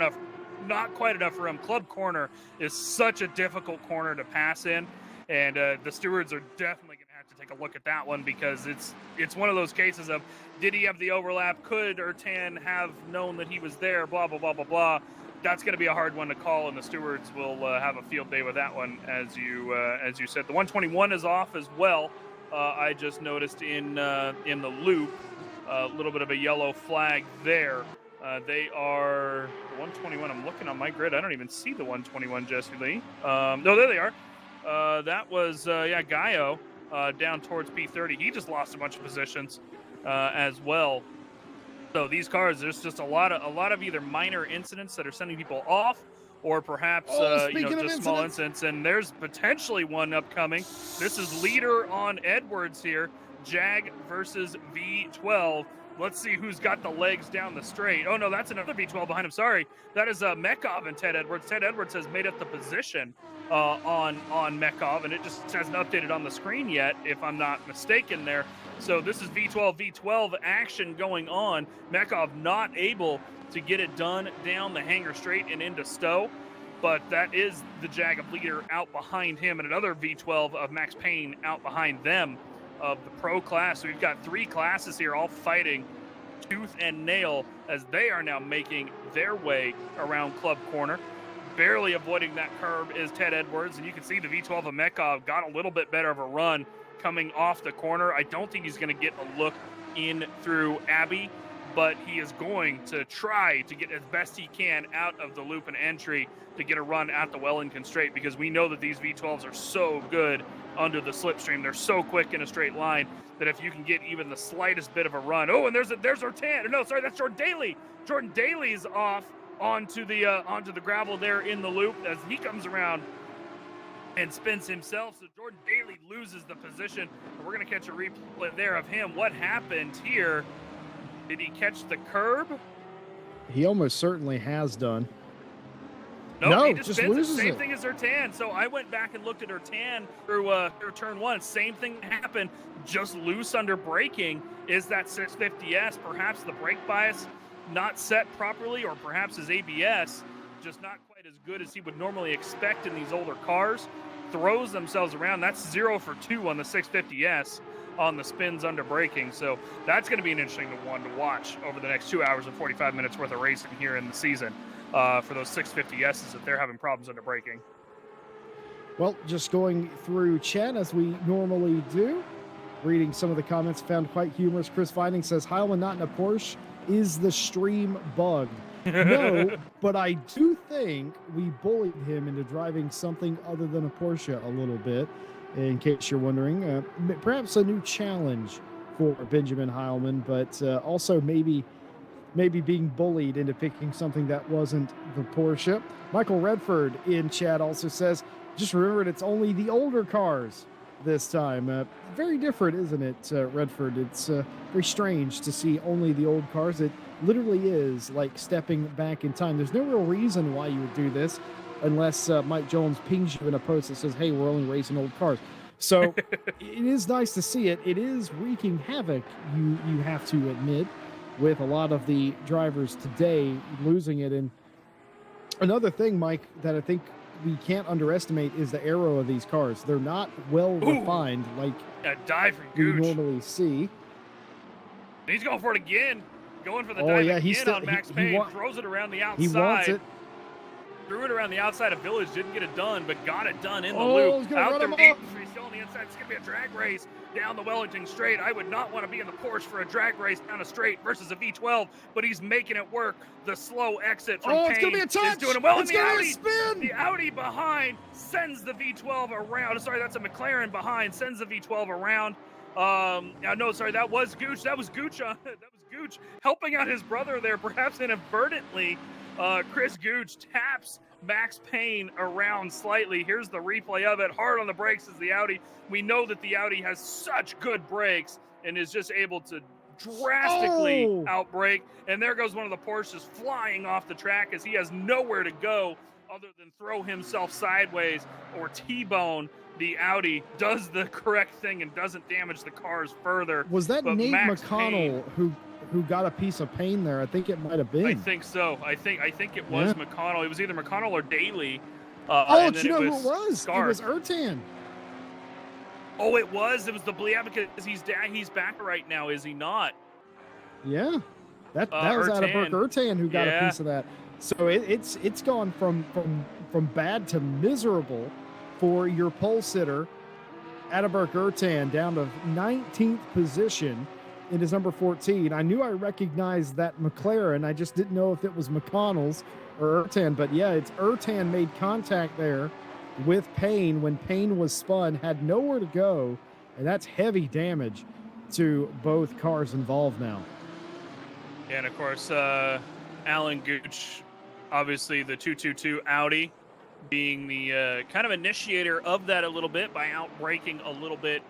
quite enough room. Club corner is such a difficult corner to pass in, and the stewards are definitely going to have to take a look at that one, because it's one of those cases of, did he have the overlap? Could Ertan have known that he was there? Blah, blah, blah, blah, blah. That's going to be a hard one to call, and the stewards will have a field day with that one, as you said. The 121 is off as well. I just noticed in the loop a little bit of a yellow flag there. They are the 121. I'm looking on my grid. I don't even see the 121, Jesse Lee. No, there they are. That was Gaio down towards P30. He just lost a bunch of positions as well. So these cars, there's just a lot of either minor incidents that are sending people off, or perhaps just small incidents. And there's potentially one upcoming. This is leader on Edwards here. Jag versus V12. Let's see who's got the legs down the straight. Oh, no, that's another V12 behind him. Sorry. That is Mekov and Ted Edwards. Ted Edwards has made up the position on Mekov, and it just hasn't updated on the screen yet, if I'm not mistaken there. So this is V12 action going on. Mekov not able to get it done down the hangar straight and into Stowe, but that is the Jag of leader out behind him, and another V12 of Max Payne out behind them of the pro class. So we've got 3 classes here all fighting tooth and nail as they are now making their way around Club Corner. Barely avoiding that curb is Ted Edwards, and you can see the V12 of Mekov got a little bit better of a run coming off the corner. I don't think he's going to get a look in through Abbey, but he is going to try to get as best he can out of the loop and entry to get a run at the Wellington Straight, because we know that these V12s are so good under the slipstream. They're so quick in a straight line that if you can get even the slightest bit of a run. Oh, and there's Ertan. No, sorry, that's Jordan Daly. Jordan Daly's off onto the gravel there in the loop as he comes around and spins himself. So Jordan Daly loses the position. And we're going to catch a replay there of him. What happened here? Did he catch the curb?
He almost certainly has done.
No, he just spins it. Same thing as Ertan. So I went back and looked at Ertan through turn 1. Same thing happened, just loose under braking. Is that 650S? Perhaps the brake bias not set properly, or perhaps his ABS just not quite as good as he would normally expect in these older cars. Throws themselves around. That's 0 for 2 on the 650S on the spins under braking. So that's going to be an interesting one to watch over the next 2 hours and 45 minutes worth of racing here in the season for those 650Ss if they're having problems under braking.
Well, just going through chat as we normally do, reading some of the comments, found quite humorous. Chris Finding says, Heilman not in a Porsche, is the stream bugged? No, but I do think we bullied him into driving something other than a Porsche a little bit, in case you're wondering. Perhaps a new challenge for Benjamin Heilman, but also maybe being bullied into picking something that wasn't the Porsche. Michael Redford in chat also says, just remembered it's only the older cars this time. Very different, isn't it, Redford? It's very strange to see only the old cars. It literally is like stepping back in time. There's no real reason why you would do this unless Mike Jones pings you in a post that says, hey, we're only racing old cars. So it is nice to see it. It is wreaking havoc, you have to admit, with a lot of the drivers today losing it. And another thing, Mike, that I think we can't underestimate is the aero of these cars. They're not well refined like
a dive from
we
Gooch.
normally see.
He's going for it again. Going for the dive again on Max Payne. Throws it around the outside.
He wants it.
Threw it around the outside of Village. Didn't get it done, but got it done in the loop. Out there deep. He's still on the inside. It's going to be a drag race down the Wellington straight. I would not want to be in the Porsche for a drag race down a straight versus a V12, but he's making it work. The slow exit from Payne.
It's going to be a touch.
Is doing it well.
It's going to be a spin.
The Audi behind sends the V12 around. Sorry, that's a McLaren behind. Sends the V12 around. No, sorry, that was Gooch. That was Gooch helping out his brother there, perhaps inadvertently. Chris Gooch taps Max Payne around slightly. Here's the replay of it. Hard on the brakes is the Audi. We know that the Audi has such good brakes and is just able to drastically outbrake. And there goes one of the Porsches flying off the track as he has nowhere to go other than throw himself sideways or T-bone. The Audi does the correct thing and doesn't damage the cars further.
Was that Nate
Max
McConnell
Payne,
who got a piece of Payne there? I think it might have been.
I think so. I think it was McConnell. It was either McConnell or Daly.
Do you know who it was?
Scarf.
It was Ertan.
Oh, it was. It was the Blia because he's back right now, is he not?
Yeah, that was Adalbert Ertan who got a piece of that. So it's gone from bad to miserable for your pole sitter, Adalbert Ertan, down to 19th position in his number 14. I knew I recognized that McLaren. I just didn't know if it was McConnell's or Ertan. But yeah, it's Ertan made contact there with Payne when Payne was spun, had nowhere to go, and that's heavy damage to both cars involved now.
And of course, Alan Gooch, obviously the 222 Audi, being the kind of initiator of that a little bit by outbraking a little bit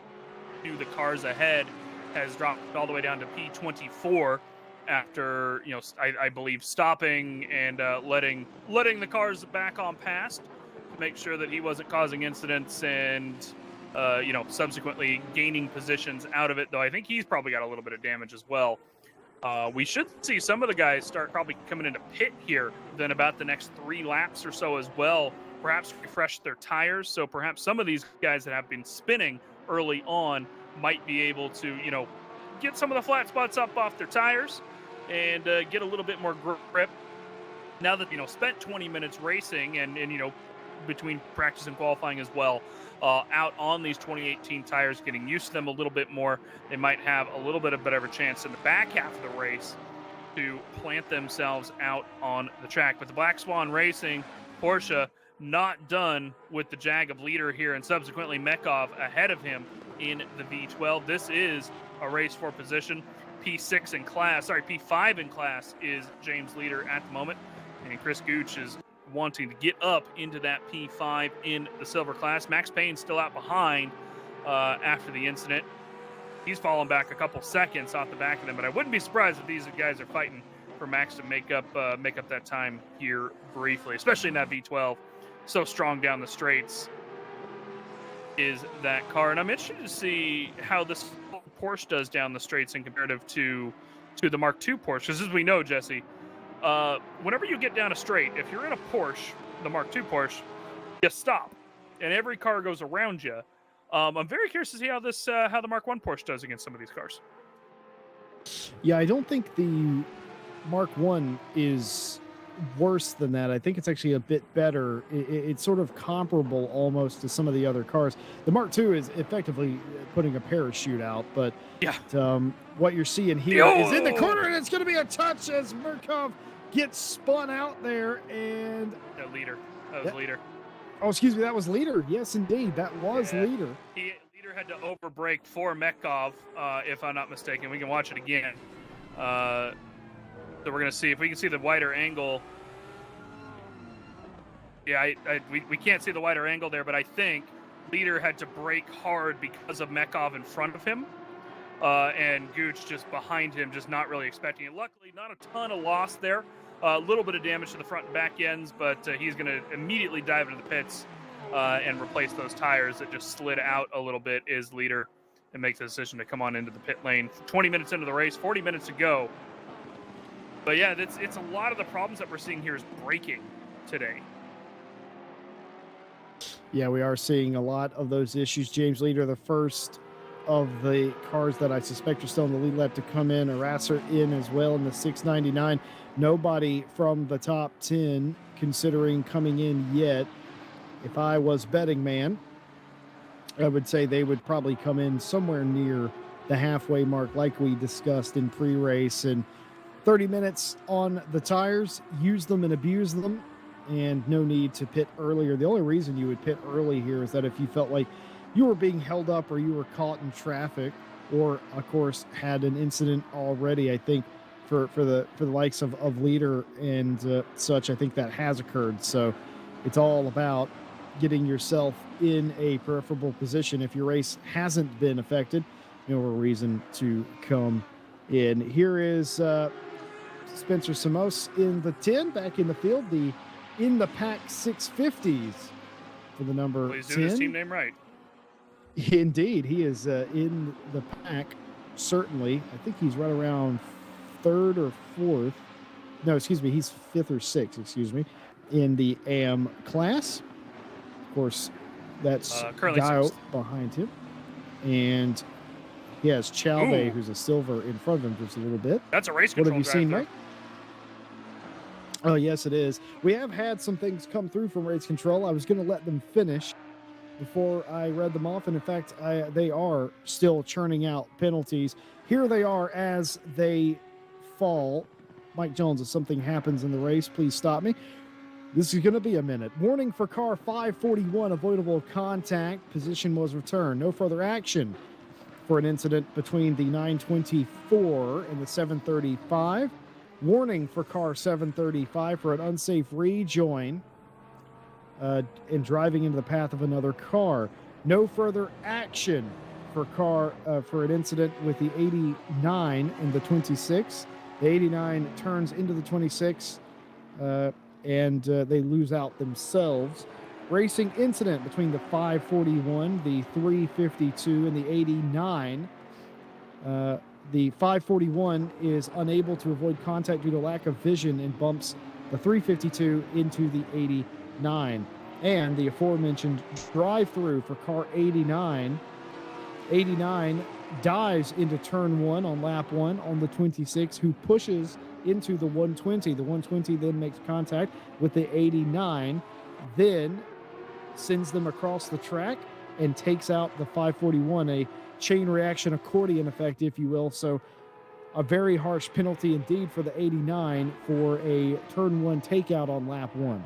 to the cars ahead, has dropped all the way down to P24 after, I believe stopping and letting the cars back on past to make sure that he wasn't causing incidents and, subsequently gaining positions out of it, though I think he's probably got a little bit of damage as well. We should see some of the guys start probably coming into pit here then about the next 3 laps or so as well, perhaps refresh their tires. So perhaps some of these guys that have been spinning early on might be able to, get some of the flat spots up off their tires and get a little bit more grip. Now that, spent 20 minutes racing and between practice and qualifying as well, out on these 2018 tires, getting used to them a little bit more, they might have a little bit of better chance in the back half of the race to plant themselves out on the track. But the Black Swan Racing Porsche not done with the jag of leader here, and subsequently Mekov ahead of him in the V12. This is a race for position. P5 in class is James Leader at the moment, and Chris Gooch is wanting to get up into that P5 in the silver class. Max Payne still out behind after the incident. He's fallen back a couple seconds off the back of them, but I wouldn't be surprised if these guys are fighting for Max to make up that time here briefly, especially in that V12. So strong down the straights is that car, and I'm interested to see how this Porsche does down the straights in comparative to the Mark II Porsche, because as we know, Jesse, whenever you get down a straight, if you're in a Porsche, the Mark II Porsche, you stop, and every car goes around you. I'm very curious to see how the Mark I Porsche does against some of these cars.
Yeah, I don't think the Mark I is worse than that. I think it's actually a bit better. It's sort of comparable almost to some of the other cars. The Mark II is effectively putting a parachute out, but what you're seeing here is in the corner, and it's going to be a touch as Murkov gets spun out there, and
That was Leader.
Oh, excuse me, that was Leader. Yes, indeed, that was Leader.
Leader Leader had to overbrake for Mekov, if I'm not mistaken. We can watch it again. So we're going to see if we can see the wider angle. Yeah, we can't see the wider angle there, but I think Leader had to brake hard because of Mekov in front of him. And Gooch just behind him, just not really expecting it. Luckily, not a ton of loss there. A little bit of damage to the front and back ends, but he's going to immediately dive into the pits and replace those tires that just slid out a little bit. Is Leader and makes the decision to come on into the pit lane. 20 minutes into the race, 40 minutes to go. But yeah, it's a lot of the problems that we're seeing here is braking today.
Yeah, we are seeing a lot of those issues. James Leader, the first of the cars that I suspect are still in the lead lap to come in. Arasser in as well in the 699. Nobody from the top 10 considering coming in yet. If I was betting man, I would say they would probably come in somewhere near the halfway mark like we discussed in pre-race. And 30 minutes on the tires, use them and abuse them, and no need to pit earlier. The only reason you would pit early here is that if you felt like you were being held up or you were caught in traffic, or of course had an incident already. I think for the likes of Leader and such, I think that has occurred. So it's all about getting yourself in a preferable position. If your race hasn't been affected, no reason to come in. Here is Spencer Samos in the 10, back in the field, the in the pack 650s for the number 10.
Well, he's doing his team name right.
Indeed, he is in the pack, certainly. I think he's right around third or fourth. No, excuse me, he's fifth or sixth, in the AM class. Of course, that's Gaio behind him. And he has Chalve, who's a silver, in front of him just a little bit.
That's a race control.
What have you seen, Mike? Oh, yes, it is. We have had some things come through from race control. I was going to let them finish before I read them off, and in fact, they are still churning out penalties. Here they are as they fall. Mike Jones, if something happens in the race, please stop me. This is going to be a minute. Warning for car 541, avoidable contact. Position was returned. No further action for an incident between the 924 and the 735. Warning for car 735 for an unsafe rejoin and driving into the path of another car. No further action for an incident with the 89 and the 26. The 89 turns into the 26 and they lose out themselves. Racing incident between the 541, the 352, and the 89. The 541 is unable to avoid contact due to lack of vision and bumps the 352 into the 89. And the aforementioned drive-through for car 89. 89 dives into turn 1 on lap 1 on the 26, who pushes into the 120. The 120 then makes contact with the 89, then sends them across the track and takes out the 541, a chain reaction accordion effect, if you will. So a very harsh penalty indeed for the 89 for a turn 1 takeout on lap 1.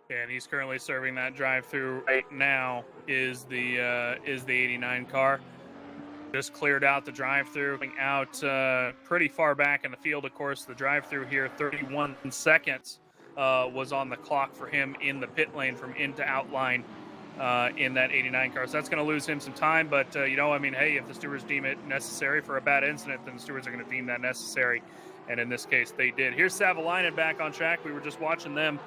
And he's currently serving that drive-through right now. Is the 89 car. Just cleared out the drive-through, out pretty far back in the field. Of course, the drive-through here, 31 seconds was on the clock for him in the pit lane from in to outline in that 89 car. So that's going to lose him some time. But, hey, if the stewards deem it necessary for a bad incident, then the stewards are going to deem that necessary. And in this case, they did. Here's Savalainen back on track. We were just watching them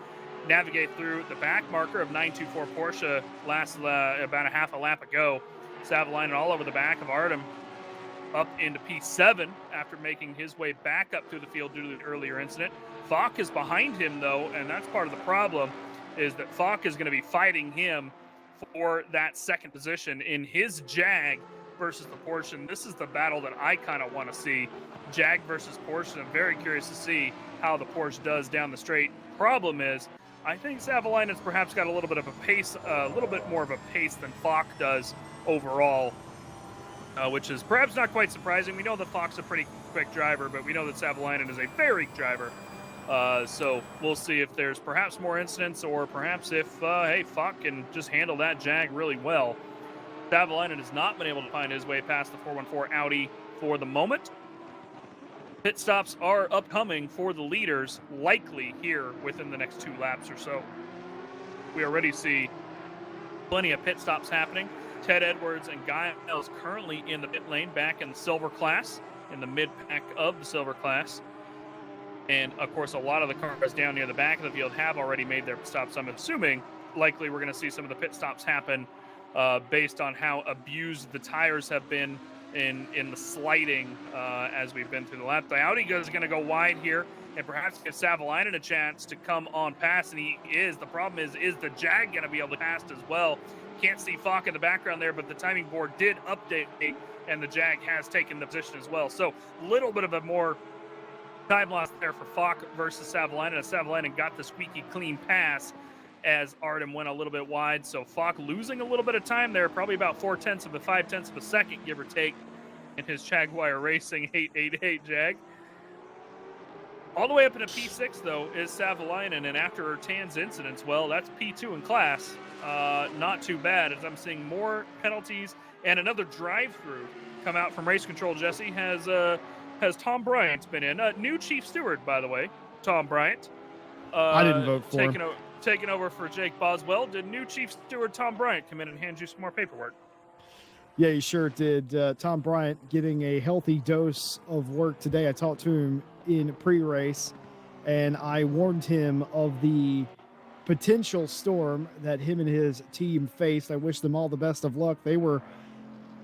navigate through the back marker of 924 Porsche last about a half a lap ago. Savalainen all over the back of Artem up into P7 after making his way back up through the field due to the earlier incident. Falk is behind him, though, and that's part of the problem, is that Falk is going to be fighting him for that second position in his Jag versus the Porsche. And this is the battle that I kind of want to see, Jag versus Porsche. I'm very curious to see how the Porsche does down the straight. Problem is, I think Savalainen's perhaps got a little bit of a pace, a little bit more of a pace than Falk does overall, which is perhaps not quite surprising. We know that Falk's a pretty quick driver, but we know that Savalainen is a very quick driver. So we'll see if there's perhaps more incidents, or perhaps if, Falk can just handle that Jag really well. Savalainen has not been able to find his way past the 414 Audi for the moment. Pit stops are upcoming for the leaders, likely here within the next 2 laps or so. We already see plenty of pit stops happening. Ted Edwards and Giles currently in the pit lane, back in the silver class, in the mid-pack of the silver class. And, of course, a lot of the cars down near the back of the field have already made their stops. I'm assuming likely we're going to see some of the pit stops happen based on how abused the tires have been in the sliding as we've been through the lap. The Audi is going to go wide here and perhaps give Savalainen a chance to come on past, and he is. The problem is the Jag going to be able to pass as well? Can't see Falk in the background there, but the timing board did update, and the Jag has taken the position as well. So a little bit of a more time loss there for Falk versus Savalainen. Savalainen got the squeaky clean pass as Artem went a little bit wide. So Falk losing a little bit of time there, probably about 0.4 of a second, give or take, in his Jaguar Racing 888 Jag. All the way up into P6, though, is Savalainen, and after Tan's incidents, well, that's P2 in class. Not too bad, as I'm seeing more penalties and another drive-through come out from race control. Jesse, has Tom Bryant been in? New chief steward, by the way, Tom Bryant.
I didn't vote for him.
Taking over for Jake Boswell. Did new chief steward Tom Bryant come in and hand you some more paperwork?
Yeah, he sure did. Tom Bryant getting a healthy dose of work today. I talked to him in pre-race, and I warned him of the potential storm that him and his team faced. I wish them all the best of luck. They were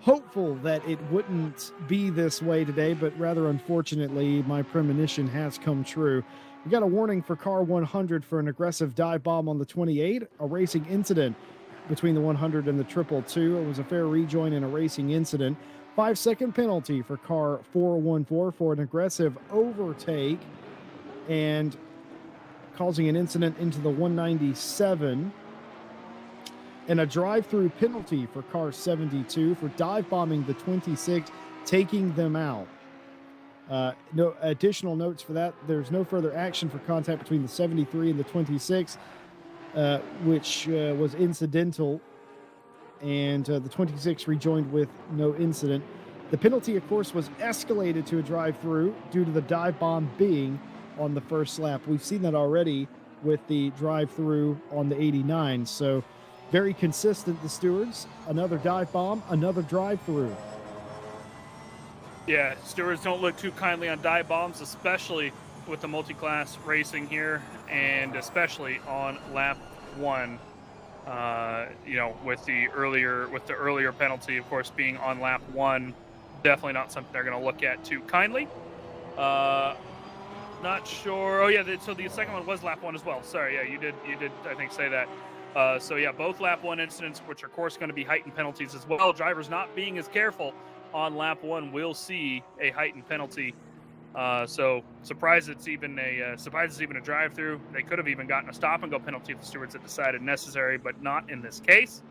hopeful that it wouldn't be this way today, but rather unfortunately, my premonition has come true. We got a warning for car 100 for an aggressive dive bomb on the 28, a racing incident between the 100 and the 222. It was a fair rejoin in a racing incident. 5-second penalty for car 414 for an aggressive overtake and causing an incident into the 197. And a drive-through penalty for car 72 for dive bombing the 26, taking them out. No additional notes for that. There's no further action for contact between the 73 and the 26, which was incidental, and the 26 rejoined with no incident. The penalty, of course, was escalated to a drive-through due to the dive bomb being on the first lap. We've seen that already with the drive-through on the 89, so very consistent, the stewards. Another dive bomb, another drive-through.
Yeah, stewards don't look too kindly on dive bombs, especially with the multi-class racing here, and especially on lap 1. With the earlier penalty, of course, being on lap 1, definitely not something they're going to look at too kindly. Not sure. Oh yeah, so the second one was lap 1 as well. Sorry, yeah, you did. I think say that. So yeah, both lap 1 incidents, which are of course going to be heightened penalties as well. Drivers not being as careful on lap 1 will see a heightened penalty. So surprised it's even a drive-through. They could have even gotten a stop-and-go penalty if the stewards had decided necessary, but not in this case.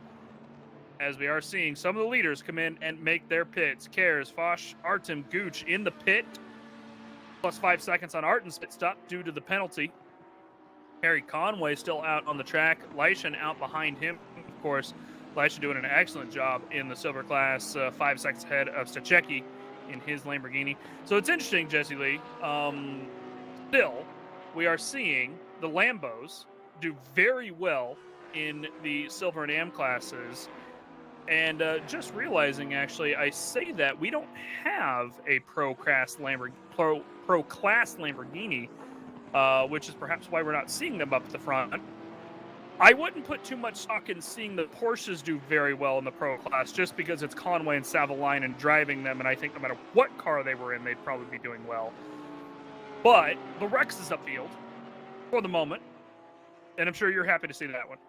As we are seeing some of the leaders come in and make their pits. Kares, Foch, Artem, Gooch in the pit. Plus 5 seconds on Artem's pit stop due to the penalty. Harry Conway still out on the track. Leishan out behind him, of course. Leishan doing an excellent job in the silver class, 5 seconds ahead of Stachecki in his Lamborghini. So it's interesting, Jesse Lee. Still, we are seeing the Lambos do very well in the silver and AM classes. And just realizing, actually, I say that we don't have a pro-class Lamborghini, which is perhaps why we're not seeing them up at the front. I wouldn't put too much stock in seeing the Porsches do very well in the pro class just because it's Conway and Savalainen driving them, and I think no matter what car they were in, they'd probably be doing well. But the Rex is upfield for the moment, and I'm sure you're happy to see that one.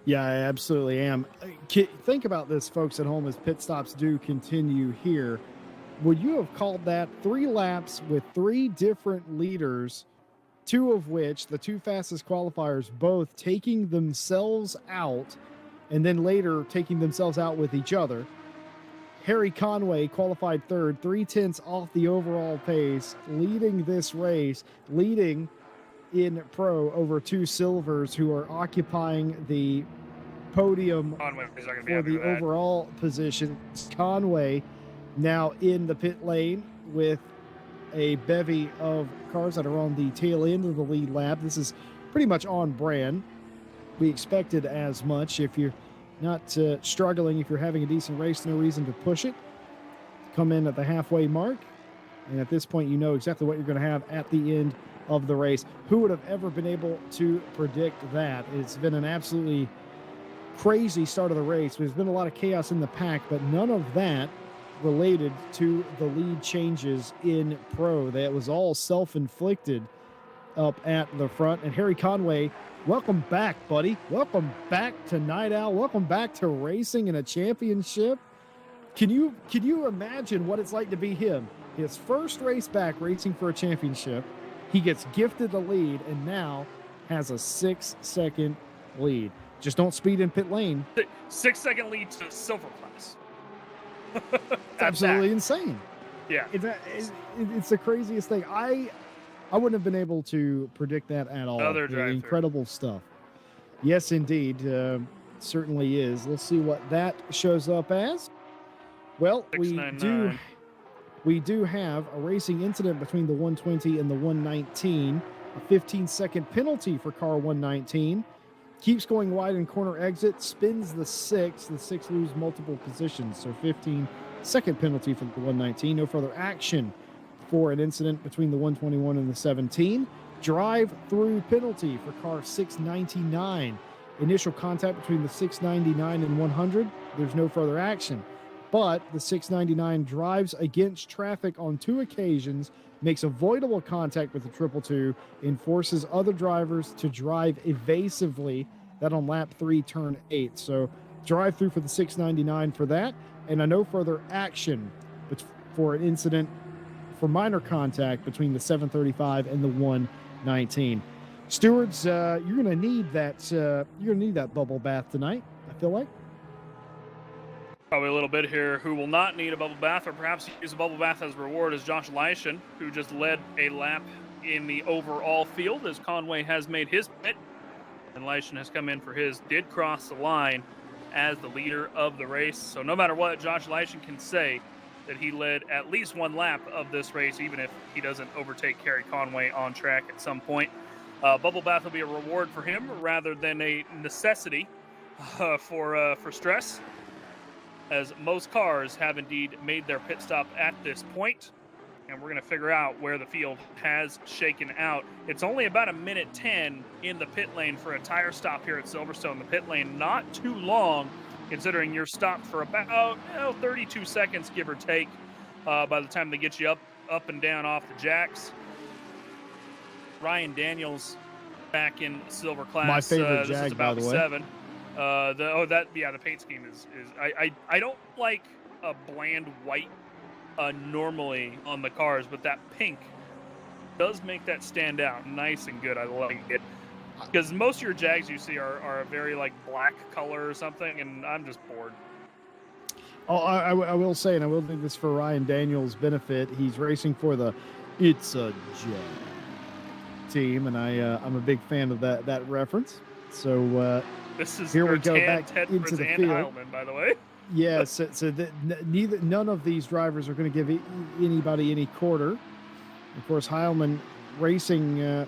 Yeah, I absolutely am. Think about this, folks at home, as pit stops do continue here. Would you have called that 3 laps with 3 different leaders, 2 of which, the 2 fastest qualifiers, both taking themselves out and then later taking themselves out with each other? Harry Conway qualified 3rd, 0.3 off the overall pace, leading this race, leading in pro over 2 silvers who are occupying the podium
Conway's not gonna be
for
happy
the
with that.
overall position. Conway now in the pit lane with a bevy of cars that are on the tail end of the lead lap. This is pretty much on brand. We expected as much. If you're not struggling, if you're having a decent race, no reason to push it. Come in at the halfway mark, and at this point, you know exactly what you're going to have at the end of the race. Who would have ever been able to predict that? It's been an absolutely crazy start of the race. There's been a lot of chaos in the pack, but none of that related to the lead changes in Pro. That was all self-inflicted up at the front. And Harry Conway, welcome back, buddy. Welcome back to Night Owl. Welcome back to racing in a championship. Can you imagine what it's like to be him? His first race back racing for a championship. He gets gifted the lead and now has a 6-second lead. Just don't speed in pit lane.
6-second lead to silver class.
It's absolutely insane.
Yeah.
It's the craziest thing. I wouldn't have been able to predict that at all. Incredible stuff. Yes, indeed. Certainly is. Let's see what that shows up as. Well, we do have a racing incident between the 120 and the 119. A 15-second penalty for car 119. Keeps going wide in corner exit, spins the 6. The 6 lose multiple positions, so 15-second penalty for the 119. No further action for an incident between the 121 and the 17. Drive-through penalty for car 699. Initial contact between the 699 and 100. There's no further action. But the 699 drives against traffic on 2 occasions, makes avoidable contact with the 222, and forces other drivers to drive evasively. That on lap 3, turn 8. So drive through for the 699 for that, and a no further action for an incident for minor contact between the 735 and the 119. Stewards, you're gonna need that. You're gonna need that bubble bath tonight, I feel like.
Probably a little bit here. Who will not need a bubble bath, or perhaps use a bubble bath as a reward, is Josh Leishman, who just led a lap in the overall field as Conway has made his pit. And Leishman has come in for his, did cross the line as the leader of the race. So no matter what, Josh Leishman can say that he led at least one lap of this race, even if he doesn't overtake Harry Conway on track at some point. Bubble bath will be a reward for him rather than a necessity for stress, as most cars have indeed made their pit stop at this point, and we're going to figure out where the field has shaken out. It's only about 1:10 in the pit lane for a tire stop here at Silverstone. The pit lane not too long, considering you're stopped for about 32 seconds, give or take, by the time they get you up and down off the jacks. Ryan Daniels back in silver class.
My favorite Jag,
this is about
by the way.
7. The paint scheme is I don't like a bland white normally on the cars, but that pink does make that stand out nice and good. I like it, because most of your Jags you see are a very like black color or something, and I'm just bored.
Oh, I will say, and I will do this for Ryan Daniels' benefit. He's racing for the It's a Jag team, and I'm a big fan of that reference. So
This is
here we go back
Ted
into the
and
field.
Heilman, by the way.
Yeah, so none of these drivers are going to give anybody any quarter. Of course, Heilman racing,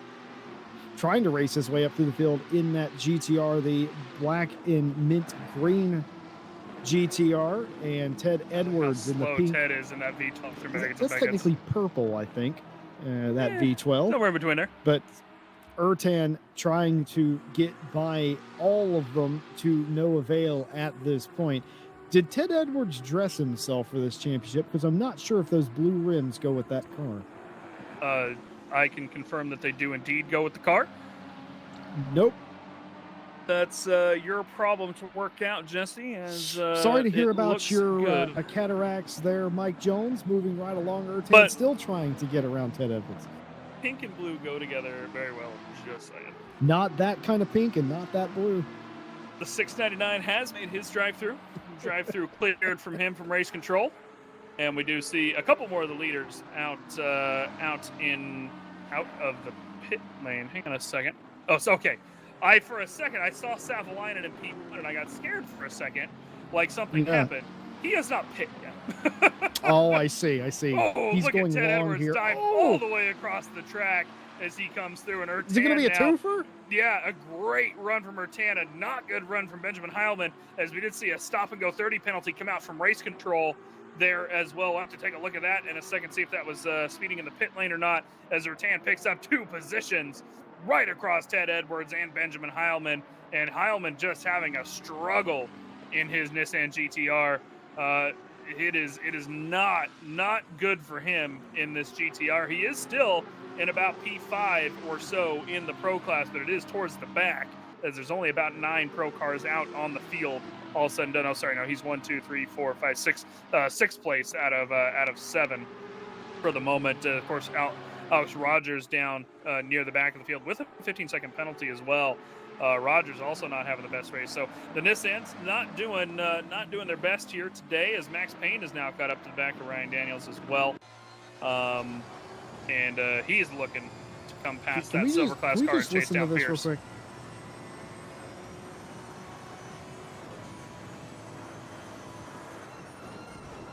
trying to race his way up through the field in that GTR, the black and mint green GTR, and Ted Edwards in the pink.
Ted is in that V12.
That's technically purple, I think, that V12.
Somewhere in between there.
But Ertan trying to get by all of them to no avail at this point. Did Ted Edwards dress himself for this championship? Because I'm not sure if those blue rims go with that car.
I can confirm that they do indeed go with the car.
Nope.
That's your problem to work out, Jesse. As
sorry to hear about your
good.
cataracts there, Mike Jones, moving right along. Ertan
But
still trying to get around Ted Edwards.
Pink and blue go together very well, just saying.
Not that kind of pink and not that blue.
The 699 has made his drive-through. Drive-through cleared from him from race control. And we do see a couple more of the leaders out of the pit lane. Hang on a second. Oh, so okay. For a second, I saw Savalainen in P1, and I got scared for a second, like something happened. He has not pit yet.
Oh, I see.
Oh,
He's
look
going
at Ted
long
Edwards
here.
dive all the way across the track as he comes through. And
Is it going to be a twofer?
Yeah, a great run from Ertan, a not good run from Benjamin Heilman, as we did see a stop-and-go 30 penalty come out from race control there as well. We'll have to take a look at that in a second, see if that was speeding in the pit lane or not, as Ertan picks up 2 positions right across Ted Edwards and Benjamin Heilman, and Heilman just having a struggle in his Nissan GTR. It is not good for him in this GTR. He is still in about P5 or so in the pro class, but it is towards the back, as there's only about 9 pro cars out on the field all said and done. Oh, sorry, no, he's 1, 2, 3, 4, 5, 6, sixth place out of 7 for the moment. Of course, Alex Rogers down near the back of the field with a 15-second penalty as well. Rogers also not having the best race. So the Nissans not doing their best here today, as Max Payne is now caught up to the back of Ryan Daniels as well. And he's looking to come past that silver class car and chase down Pierce.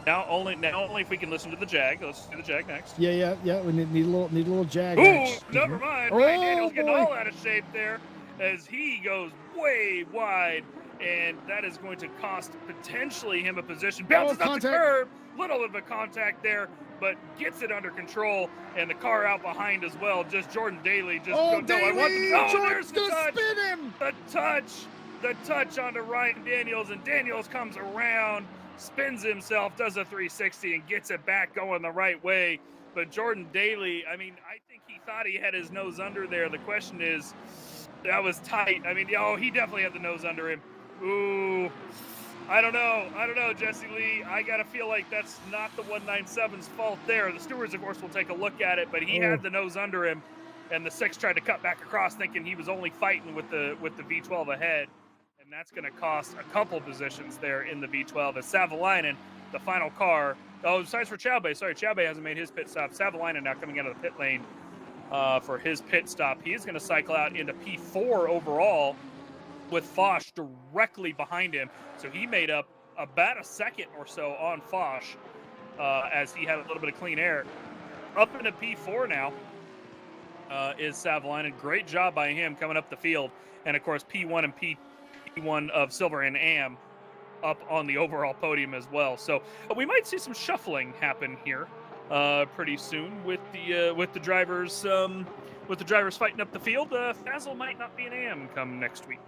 Now only if we can listen to the Jag. Let's do the Jag next.
Yeah. We need a little Jag.
Ooh, never mind. Ryan Daniels getting all out of shape there, as he goes way wide, and that is going to cost potentially him a position. Bounces up the curb, little bit of a contact there, but gets it under control, and the car out behind as well. Just Jordan Daly.
There's the touch. Spin him.
The touch onto Ryan Daniels, and Daniels comes around, spins himself, does a 360, and gets it back going the right way. But Jordan Daly, I mean, I think he thought he had his nose under there. The question is, that was tight. I mean, he definitely had the nose under him. Ooh, I don't know, Jesse Lee. I got to feel like that's not the 197's fault there. The stewards, of course, will take a look at it, but he had the nose under him, and the 6 tried to cut back across, thinking he was only fighting with the V12 ahead, and that's going to cost a couple positions there in the V12. As Savalainen, the final car. Oh, besides for Chaube. Sorry, Chaube hasn't made his pit stop. Savalainen now coming out of the pit lane for his pit stop. He is going to cycle out into P4 overall, with Foch directly behind him. So he made up about a second or so on Foch as he had a little bit of clean air. Up into P4 now is Savalainen. Great job by him coming up the field. And, of course, P1 and P1 of Silver and Am up on the overall podium as well. So we might see some shuffling happen here pretty soon with the drivers. With the drivers fighting up the field, Fazel might not be an AM come next week.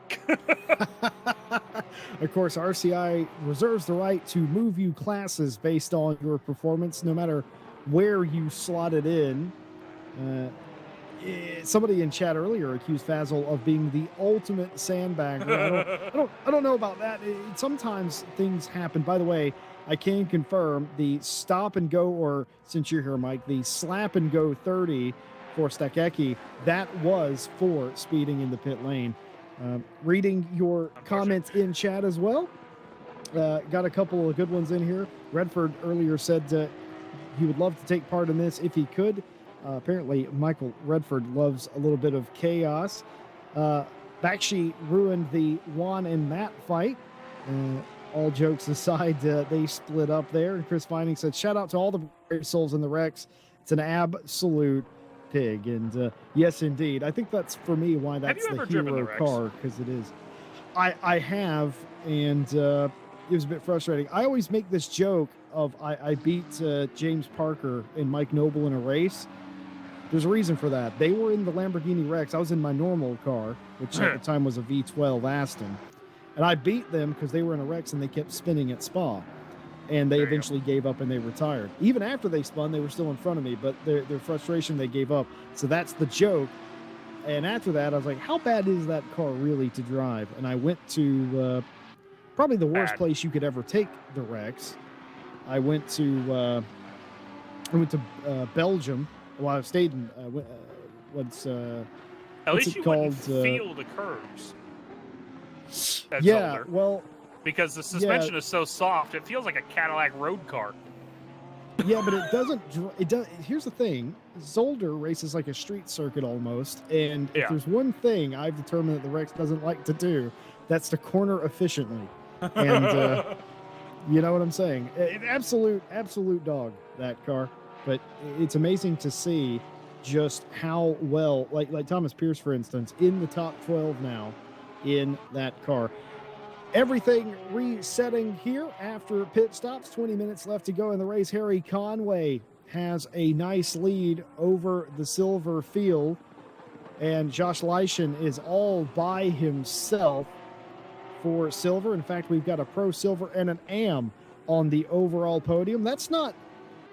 Of course, RCI reserves the right to move you classes based on your performance, no matter where you slot it in. Somebody in chat earlier accused Fazel of being the ultimate sandbagger. I don't know about that. Sometimes things happen. By the way, I can confirm the stop and go, or since you're here, Mike, the slap and go 30 for Stakecki, that was for speeding in the pit lane. Reading your comments in chat as well. Got a couple of good ones in here. Redford earlier said he would love to take part in this if he could. Apparently, Michael Redford loves a little bit of chaos. Bakshi ruined the Juan and Matt fight. All jokes aside, they split up there. And Chris Vining said, shout out to all the brave souls in the Rex. It's an absolute pig. And yes, indeed. I think that's, for me, why that's the hero car, because it is. I have, and it was a bit frustrating. I always make this joke of I beat James Parker and Mike Noble in a race. There's a reason for that. They were in the Lamborghini Rex. I was in my normal car, which at the time was a V12 Aston. And I beat them because they were in a Rex and they kept spinning at Spa. And they eventually gave up and they retired. Even after they spun, they were still in front of me, but their frustration, they gave up. So that's the joke. And after that, I was like, how bad is that car really to drive? And I went to probably the worst place you could ever take the Rex. I went to Belgium. Well, I stayed in
at least you wouldn't feel the curves.
Yeah, well,
because the suspension is so soft, it feels like a Cadillac road car.
Yeah, but it doesn't. It does. Here's the thing: Zolder races like a street circuit almost, and if there's one thing I've determined that the Rex doesn't like to do, that's to corner efficiently. And you know what I'm saying? An absolute dog, that car. But it's amazing to see just how well, like Thomas Pierce, for instance, in the top 12 now in that car. Everything resetting here after pit stops. 20 minutes left to go in the race. Harry Conway has a nice lead over the Silver field, and Josh Leischen is all by himself for Silver. In fact, we've got a Pro Silver and an AM on the overall podium. That's not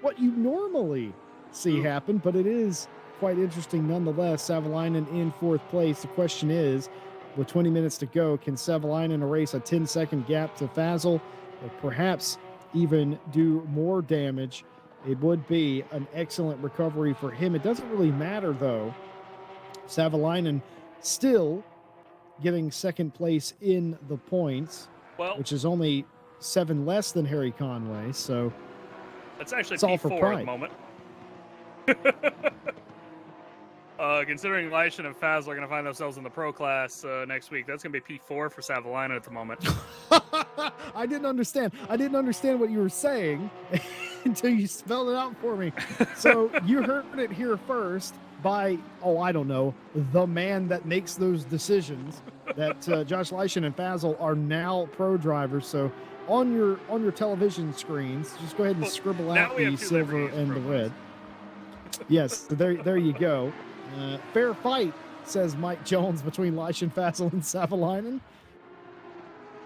what you normally see happen, but it is quite interesting nonetheless. Savalainen in fourth place. The question is, with 20 minutes to go, can Savalainen erase a 10-second gap to Fazel, or perhaps even do more damage? It would be an excellent recovery for him. It doesn't really matter, though. Savalainen still getting second place in the points, which is only 7 less than Harry Conway. So
that's actually
it's all for pride.
At the moment. Considering Leischen and Fazel are going to find themselves in the pro class next week, that's going to be P4 for Savalainen at the moment.
I didn't understand what you were saying until you spelled it out for me. So you heard it here first by, I don't know, the man that makes those decisions, that Josh Leischen and Fazel are now pro drivers. So on your television screens, just go ahead and scribble out the silver and the red. Yes, so there you go. Fair fight, says Mike Jones, between Leischen, Fazel, and Savalainen.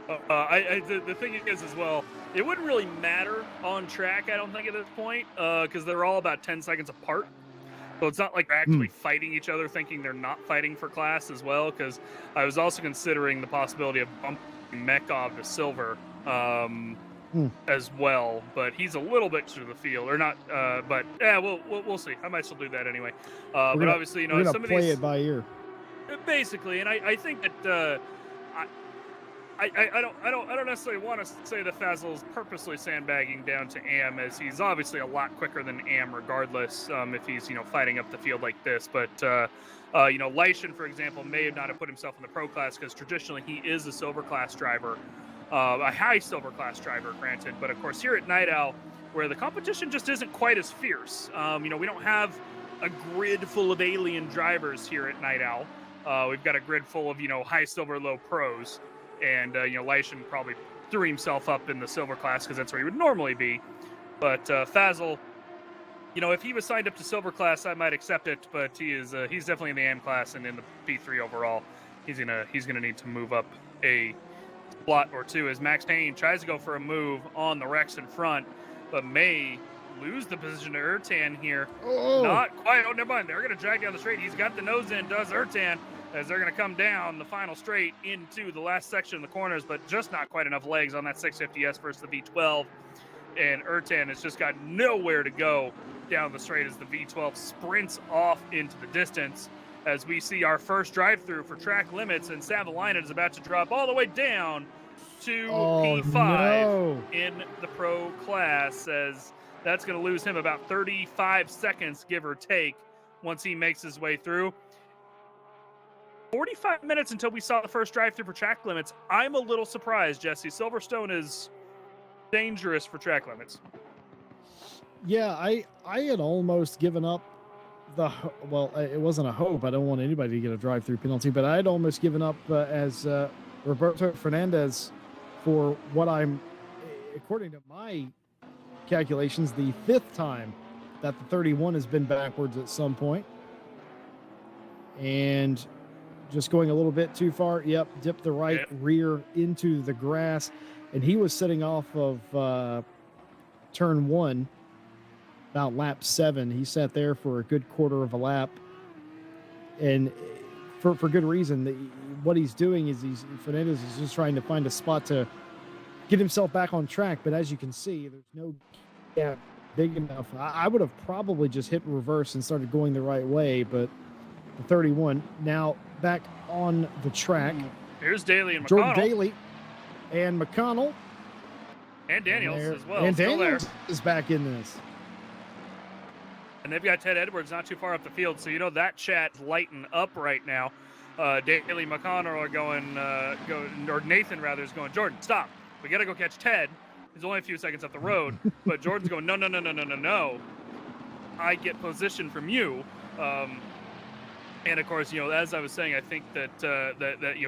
The thing is as well, it wouldn't really matter on track, I don't think, at this point, because they're all about 10 seconds apart. So it's not like they're actually fighting each other, thinking they're not fighting for class as well, because I was also considering the possibility of bumping Mekov to Silver as well, but he's a little bit to the field, or not, but yeah, we'll see. I might still do that anyway. But obviously,
we're gonna
some of
play
these,
it by ear.
Basically, and I think that I don't necessarily want to say that Fazel's purposely sandbagging down to Am, as he's obviously a lot quicker than Am regardless, if he's fighting up the field like this. But Leischen, for example, may not have put himself in the pro class because traditionally he is a silver class driver, a high silver class driver, granted. But of course, here at Night Owl, where the competition just isn't quite as fierce, we don't have a grid full of alien drivers here at Night Owl. We've got a grid full of high silver, low pros. And, Leischen probably threw himself up in the silver class because that's where he would normally be. But Fazel, if he was signed up to silver class, I might accept it. But he's definitely in the AM class and in the P3 overall. He's gonna need to move up a spot or two as Max Payne tries to go for a move on the Rex in front, but may lose the position to Ertan here. Not quite. Oh, never mind. They're gonna drag down the straight. He's got the nose in, does Ertan, as they're going to come down the final straight into the last section of the corners, but just not quite enough legs on that 650S versus the V12. And Ertan has just got nowhere to go down the straight as the V12 sprints off into the distance, as we see our first drive-through for track limits, and Savalainen is about to drop all the way down to P5 in the pro class, as that's going to lose him about 35 seconds, give or take, once he makes his way through. 45 minutes until we saw the first drive-through for track limits. I'm a little surprised, Jesse. Silverstone is dangerous for track limits.
Yeah, I had almost given up it wasn't a hope. I don't want anybody to get a drive-through penalty, but I had almost given up as Roberto Fernandez for what I'm, according to my calculations, the 5th time that the 31 has been backwards at some point. And just going a little bit too far. Yep, dipped the right rear into the grass. And he was sitting off of turn 1, about lap 7. He sat there for a good quarter of a lap. And for good reason. What he's doing is Fernandez is just trying to find a spot to get himself back on track. But as you can see, there's no gap big enough. I would have probably just hit reverse and started going the right way, but the 31 now back on the track.
Here's Daly and McConnell.
Jordan Daly and McConnell.
And Daniels as well.
And Daniels is back in this.
And they've got Ted Edwards not too far up the field, so that chat's lighting up right now. Daly McConnell are going, or Nathan rather is going, Jordan, stop. We got to go catch Ted. He's only a few seconds up the road, but Jordan's going, no. I get position from you. And of course, as I was saying, I think that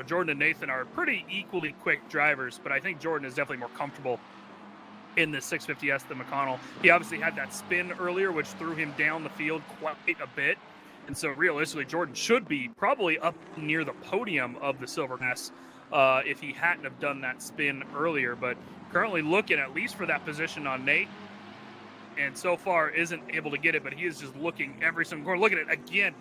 Jordan and Nathan are pretty equally quick drivers, but I think Jordan is definitely more comfortable in the 650S than McConnell. He obviously had that spin earlier, which threw him down the field quite a bit. And so realistically, Jordan should be probably up near the podium of the Silverstone if he hadn't have done that spin earlier. But currently looking at least for that position on Nate, and so far isn't able to get it, but he is just looking every single corner. Look at it again,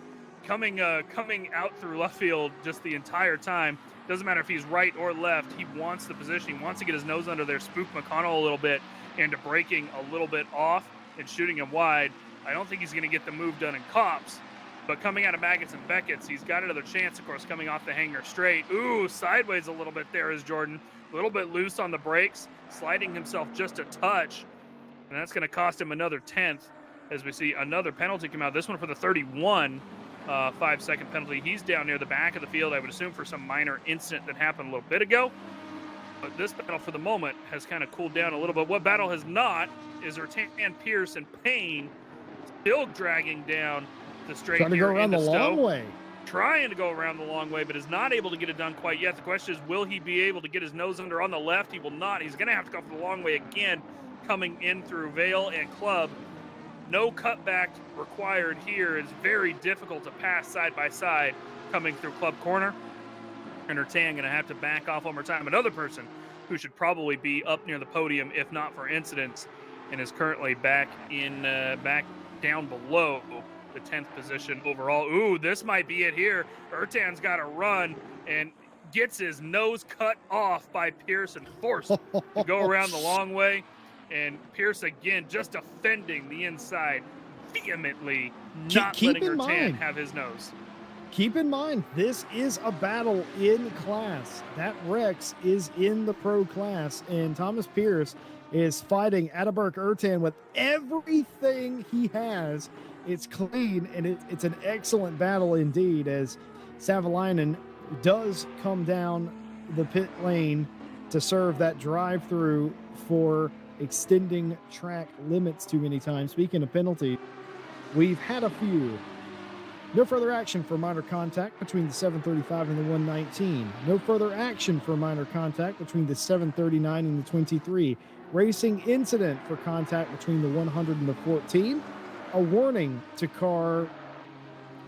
coming out through left field just the entire time. Doesn't matter if he's right or left. He wants the position. He wants to get his nose under there, spook McConnell a little bit into breaking a little bit off and shooting him wide. I don't think he's going to get the move done in Cops, but coming out of Maggots and Beckett's, he's got another chance, of course, coming off the hanger straight. Ooh, sideways a little bit there is Jordan. A little bit loose on the brakes, sliding himself just a touch, and that's going to cost him another 10th as we see another penalty come out. This one for the 31. 5-second penalty. He's down near the back of the field, I would assume, for some minor incident that happened a little bit ago. But this battle for the moment has kind of cooled down a little bit. What battle has not is Ertan, Pierce, and Payne still dragging down the straight
trying to go around the long way.
Trying to go around the long way, but is not able to get it done quite yet. The question is, will he be able to get his nose under on the left? He will not. He's going to have to go for the long way again, coming in through Vale and Club. No cutback required here. It's very difficult to pass side by side coming through Club Corner. And Ertan going to have to back off one more time. Another person who should probably be up near the podium, if not for incidents, and is currently back down below the 10th position overall. Ooh, this might be it here. Ertan's got to run and gets his nose cut off by Pierce and forced to go around the long way. And Pierce again just defending the inside vehemently, not letting Ertan have his nose.
Keep in mind, this is a battle in class. That Rex is in the pro class, and Thomas Pierce is fighting Ataberk Ertan with everything he has. It's clean, and it's an excellent battle indeed, as Savalainen does come down the pit lane to serve that drive-through for extending track limits too many times. Speaking of penalty, we've had a few. No further action for minor contact between the 735 and the 119. No further action for minor contact between the 739 and the 23. Racing incident for contact between the 100 and the 14. A warning to car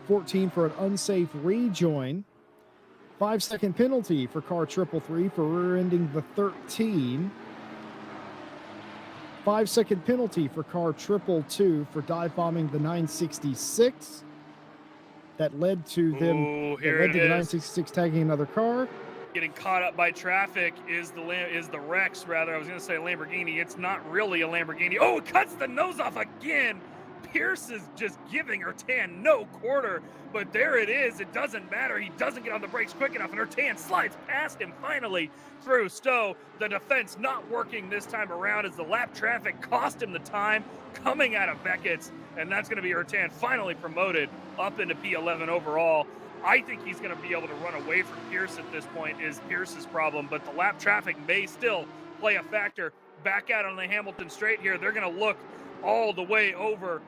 14 for an unsafe rejoin. 5-second penalty for car 333 for rear-ending the 13. 5-second penalty for car 222 for dive bombing the 966. That led to them.
Ooh, here
led
it
to the
is.
966 tagging another car.
Getting caught up by traffic is the Rex, rather. I was going to say Lamborghini. It's not really a Lamborghini. Oh, it cuts the nose off again. Pierce is just giving Ertan no quarter, but there it is. It doesn't matter. He doesn't get on the brakes quick enough, and Ertan slides past him finally through Stowe. The defense not working this time around as the lap traffic cost him the time coming out of Beckett's, and that's going to be Ertan finally promoted up into P11 overall. I think he's going to be able to run away from Pierce at this point is Pierce's problem, but the lap traffic may still play a factor. Back out on the Hamilton straight here. They're going to look all the way over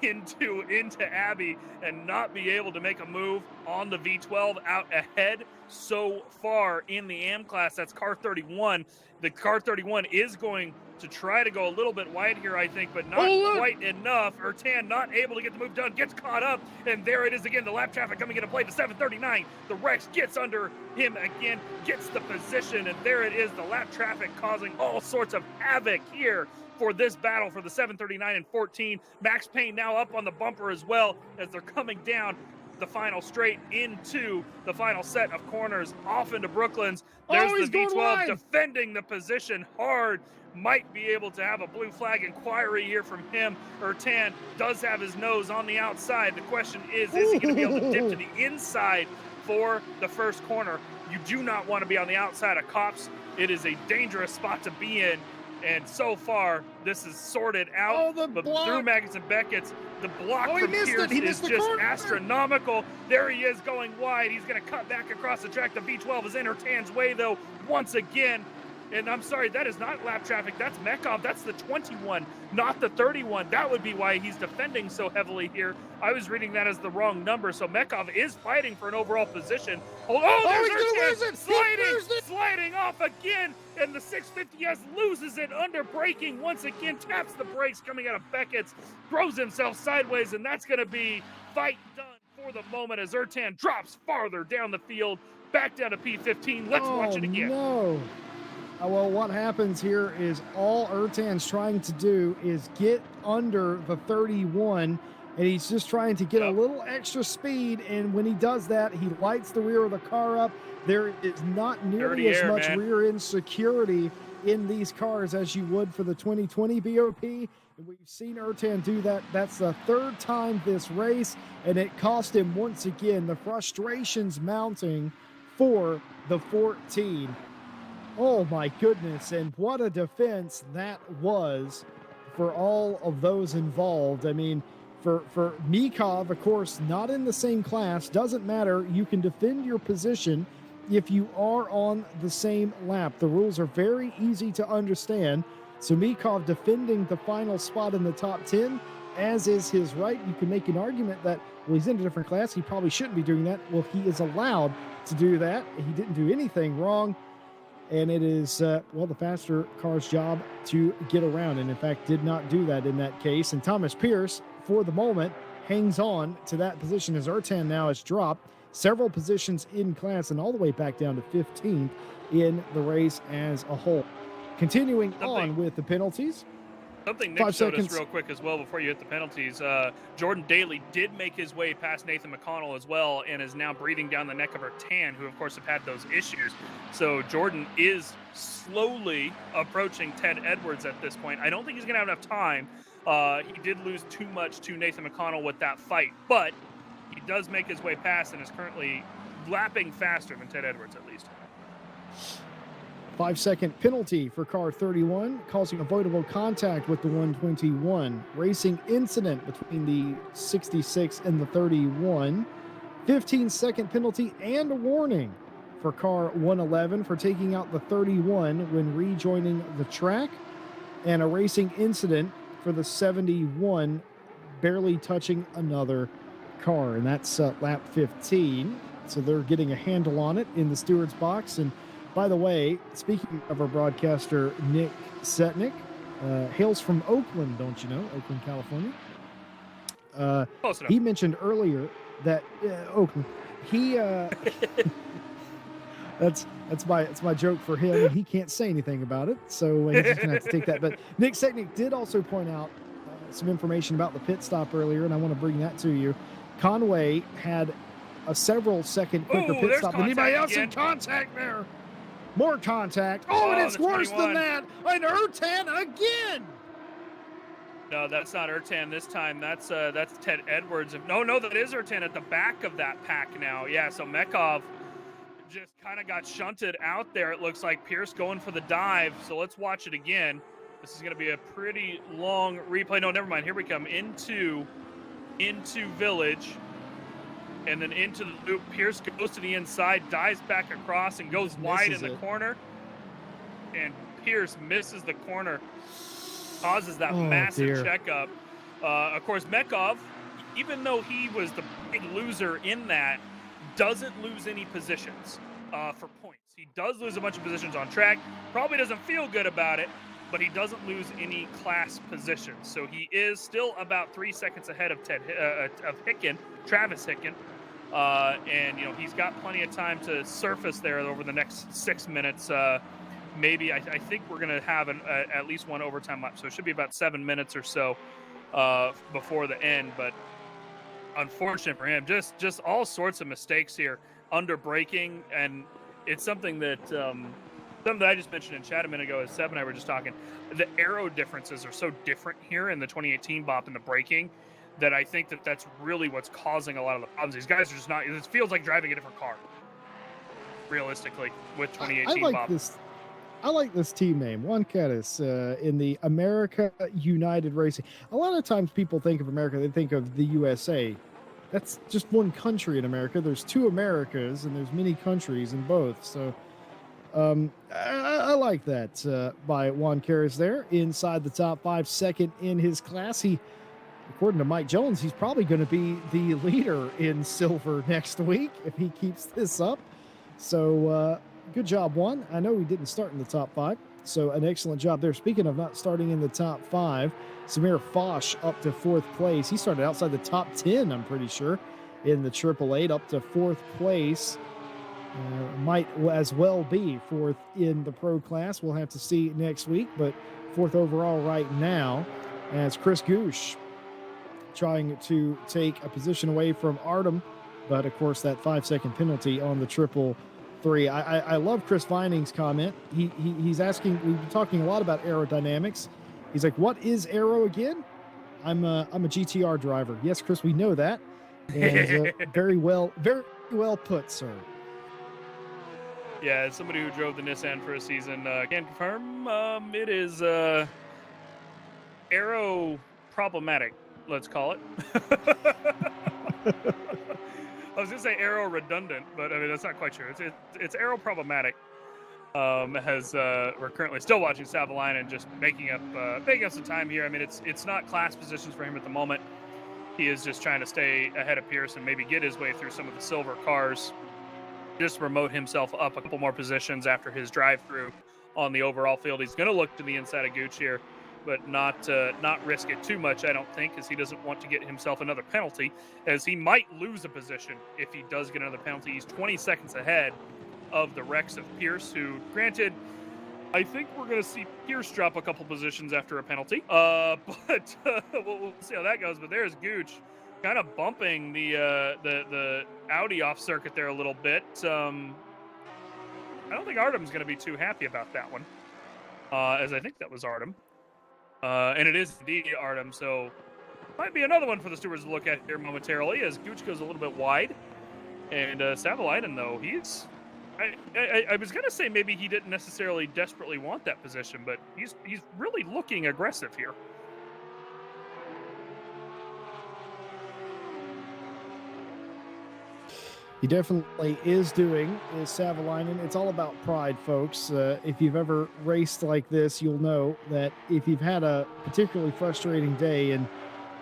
into Abbey and not be able to make a move on the V12 out ahead so far in the AM class. That's car 31. The car 31 is going to try to go a little bit wide here, I think, but not quite enough. Ertan not able to get the move done, gets caught up, and there it is again, the lap traffic coming into play. The 739, the Rex gets under him again, gets the position, and there it is, the lap traffic causing all sorts of havoc here for this battle for the 739 and 14. Max Payne now up on the bumper as well as they're coming down the final straight into the final set of corners off into Brooklands. There's the V12 defending the position hard. Might be able to have a blue flag inquiry here from him. Ertan does have his nose on the outside. The question is he going to be able to dip to the inside for the first corner? You do not want to be on the outside of Cops. It is a dangerous spot to be in. And so far, this is sorted out.
Oh, the
but
block.
Through Magnussen Beckett's, the block
Oh,
from
he missed
Pierce
it. He
is
missed the
just
corner.
astronomical. There he is going wide. He's going to cut back across the track. The V12 is in Ertan's way, though, once again. And I'm sorry, that is not lap traffic. That's Mekov. That's the 21, not the 31. That would be why he's defending so heavily here. I was reading that as the wrong number. So Mekov is fighting for an overall position. There's Ertan sliding off again. And the 650S loses it under braking once again, taps the brakes coming out of Beckett's, throws himself sideways, and that's going to be fight done for the moment as Ertan drops farther down the field, back down to P15. Let's watch it again.
No. Well, what happens here is all Ertan's trying to do is get under the 31, and he's just trying to get a little extra speed, and when he does that, he lights the rear of the car up. There is not nearly as much rear-end security in these cars as you would for the 2020 BOP. And we've seen Ertan do that. That's the third time this race, and it cost him once again. The frustrations mounting for the 14. Oh my goodness, and what a defense that was for all of those involved. I mean, for Mekov, of course, not in the same class, doesn't matter. You can defend your position if you are on the same lap. The rules are very easy to understand. So Mekov defending the final spot in the top 10, as is his right. You can make an argument that, well, he's in a different class. He probably shouldn't be doing that. Well, he is allowed to do that. He didn't do anything wrong. And it is, the faster car's job to get around. And in fact, did not do that in that case. And Thomas Pierce, for the moment, hangs on to that position as Ertan now has dropped several positions in class and all the way back down to 15th in the race as a whole. Continuing on with the penalties.
Something Nick showed us real quick as well before you hit the penalties. Jordan Daly did make his way past Nathan McConnell as well and is now breathing down the neck of Ertan, who of course have had those issues. So Jordan is slowly approaching Ted Edwards at this point. I don't think he's going to have enough time. He did lose too much to Nathan McConnell with that fight, but he does make his way past and is currently lapping faster than Ted Edwards at least.
5-second penalty for car 31, causing avoidable contact with the 121. Racing incident between the 66 and the 31. 15-second penalty and a warning for car 111 for taking out the 31 when rejoining the track. And a racing incident for the 71, barely touching another car. And that's lap 15. So they're getting a handle on it in the steward's box. And by the way, speaking of our broadcaster, Nick Setnick, hails from Oakland, don't you know? Oakland, California. He mentioned earlier that Oakland, he that's my joke for him. He can't say anything about it, so he's just gonna have to take that. But Nick Setnick did also point out some information about the pit stop earlier, and I want to bring that to you. Conway had a several second quicker pit stop than anybody else in contact there. More contact. Oh, and it's worse than that. And Ertan again.
No, that's not Ertan this time. That's Ted Edwards. No, that is Ertan at the back of that pack now. Yeah, so Mekov just kind of got shunted out there. It looks like Pierce going for the dive. So let's watch it again. This is going to be a pretty long replay. No, never mind. Here we come into Village. And then into the loop, Pierce goes to the inside, dives back across, and goes wide in the corner. And Pierce misses the corner, causes that massive checkup. Of course, Mekov, even though he was the big loser in that, doesn't lose any positions for points. He does lose a bunch of positions on track. Probably doesn't feel good about it, but he doesn't lose any class positions. So he is still about 3 seconds ahead of Travis Hicken. And, he's got plenty of time to surface there over the next 6 minutes. Maybe I think we're going to have at least one overtime lap. So it should be about 7 minutes or so before the end. But unfortunate for him, just all sorts of mistakes here, under braking. And it's something that I just mentioned in chat a minute ago as Seb and I were just talking. The aero differences are so different here in the 2018 BOP and the braking that I think that's really what's causing a lot of the problems. These guys are just not, it feels like driving a different car, realistically, with 2018 BOP.
I like this team name, Juan Carlos, in the America United Racing. A lot of times people think of America, they think of the USA. That's just one country in America. There's two Americas, and there's many countries in both. So I like that by Juan Carlos there. Inside the top 5, second in his class. According to Mike Jones, he's probably going to be the leader in silver next week if he keeps this up. So good job, Juan. I know he didn't start in the top 5, so an excellent job there. Speaking of not starting in the top 5, Samir Foch up to 4th place. He started outside the top 10, I'm pretty sure, in the 888, up to 4th place. Might as well be 4th in the pro class. We'll have to see next week, but 4th overall right now as Chris Goosh trying to take a position away from Artem, but of course that 5-second penalty on the 333. I love Chris Vining's comment. He's asking, we've been talking a lot about aerodynamics. He's like, what is aero again? I'm a GTR driver. Yes, Chris, we know that. And very well put, sir.
Yeah, as somebody who drove the Nissan for a season, can confirm it is aero problematic. Let's call it. I was gonna say aero redundant, but I mean that's not quite true. It's aero problematic. We're currently still watching Savalainen just making up some time here. I mean it's not class positions for him at the moment. He is just trying to stay ahead of Pierce and maybe get his way through some of the silver cars. Just remote himself up a couple more positions after his drive-through on the overall field. He's going to look to the inside of Gooch here, but not risk it too much, I don't think, because he doesn't want to get himself another penalty, as he might lose a position if he does get another penalty. He's 20 seconds ahead of the Rex of Pierce, who, granted, I think we're going to see Pierce drop a couple positions after a penalty, but we'll see how that goes. But there's Gooch, kind of bumping the Audi off circuit there a little bit. I don't think Artem's going to be too happy about that one, as I think that was Artem. And it is indeed Artem, so might be another one for the stewards to look at here momentarily as Gooch goes a little bit wide. And Savalainen, though, I was going to say maybe he didn't necessarily desperately want that position, but he's really looking aggressive here.
He definitely is Savalainen. It's all about pride, folks. If you've ever raced like this, you'll know that if you've had a particularly frustrating day, and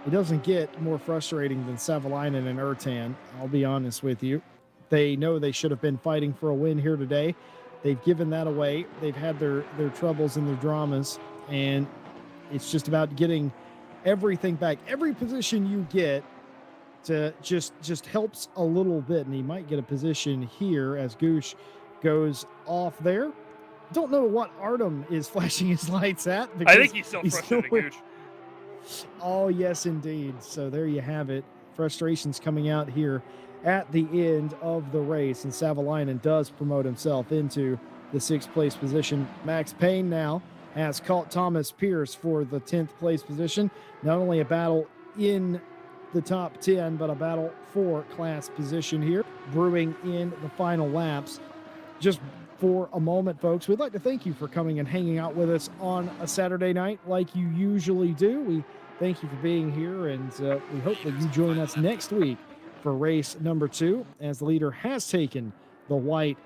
it doesn't get more frustrating than Savalainen and Ertan, I'll be honest with you. They know they should have been fighting for a win here today. They've given that away. They've had their troubles and their dramas, and it's just about getting everything back. Every position you get to just helps a little bit, and he might get a position here as Gooch goes off there. Don't know what Artem is flashing his lights at.
I think he's so frustrated, Gooch.
Oh, yes, indeed. So there you have it. Frustrations coming out here at the end of the race, and Savalainen does promote himself into the 6th place position. Max Payne now has caught Thomas Pierce for the 10th place position. Not only a battle in the top 10, but a battle for class position here, brewing in the final laps. Just for a moment, folks, we'd like to thank you for coming and hanging out with us on a Saturday night like you usually do. We thank you for being here, and we hope that you join us next week for race number 2, as the leader has taken the white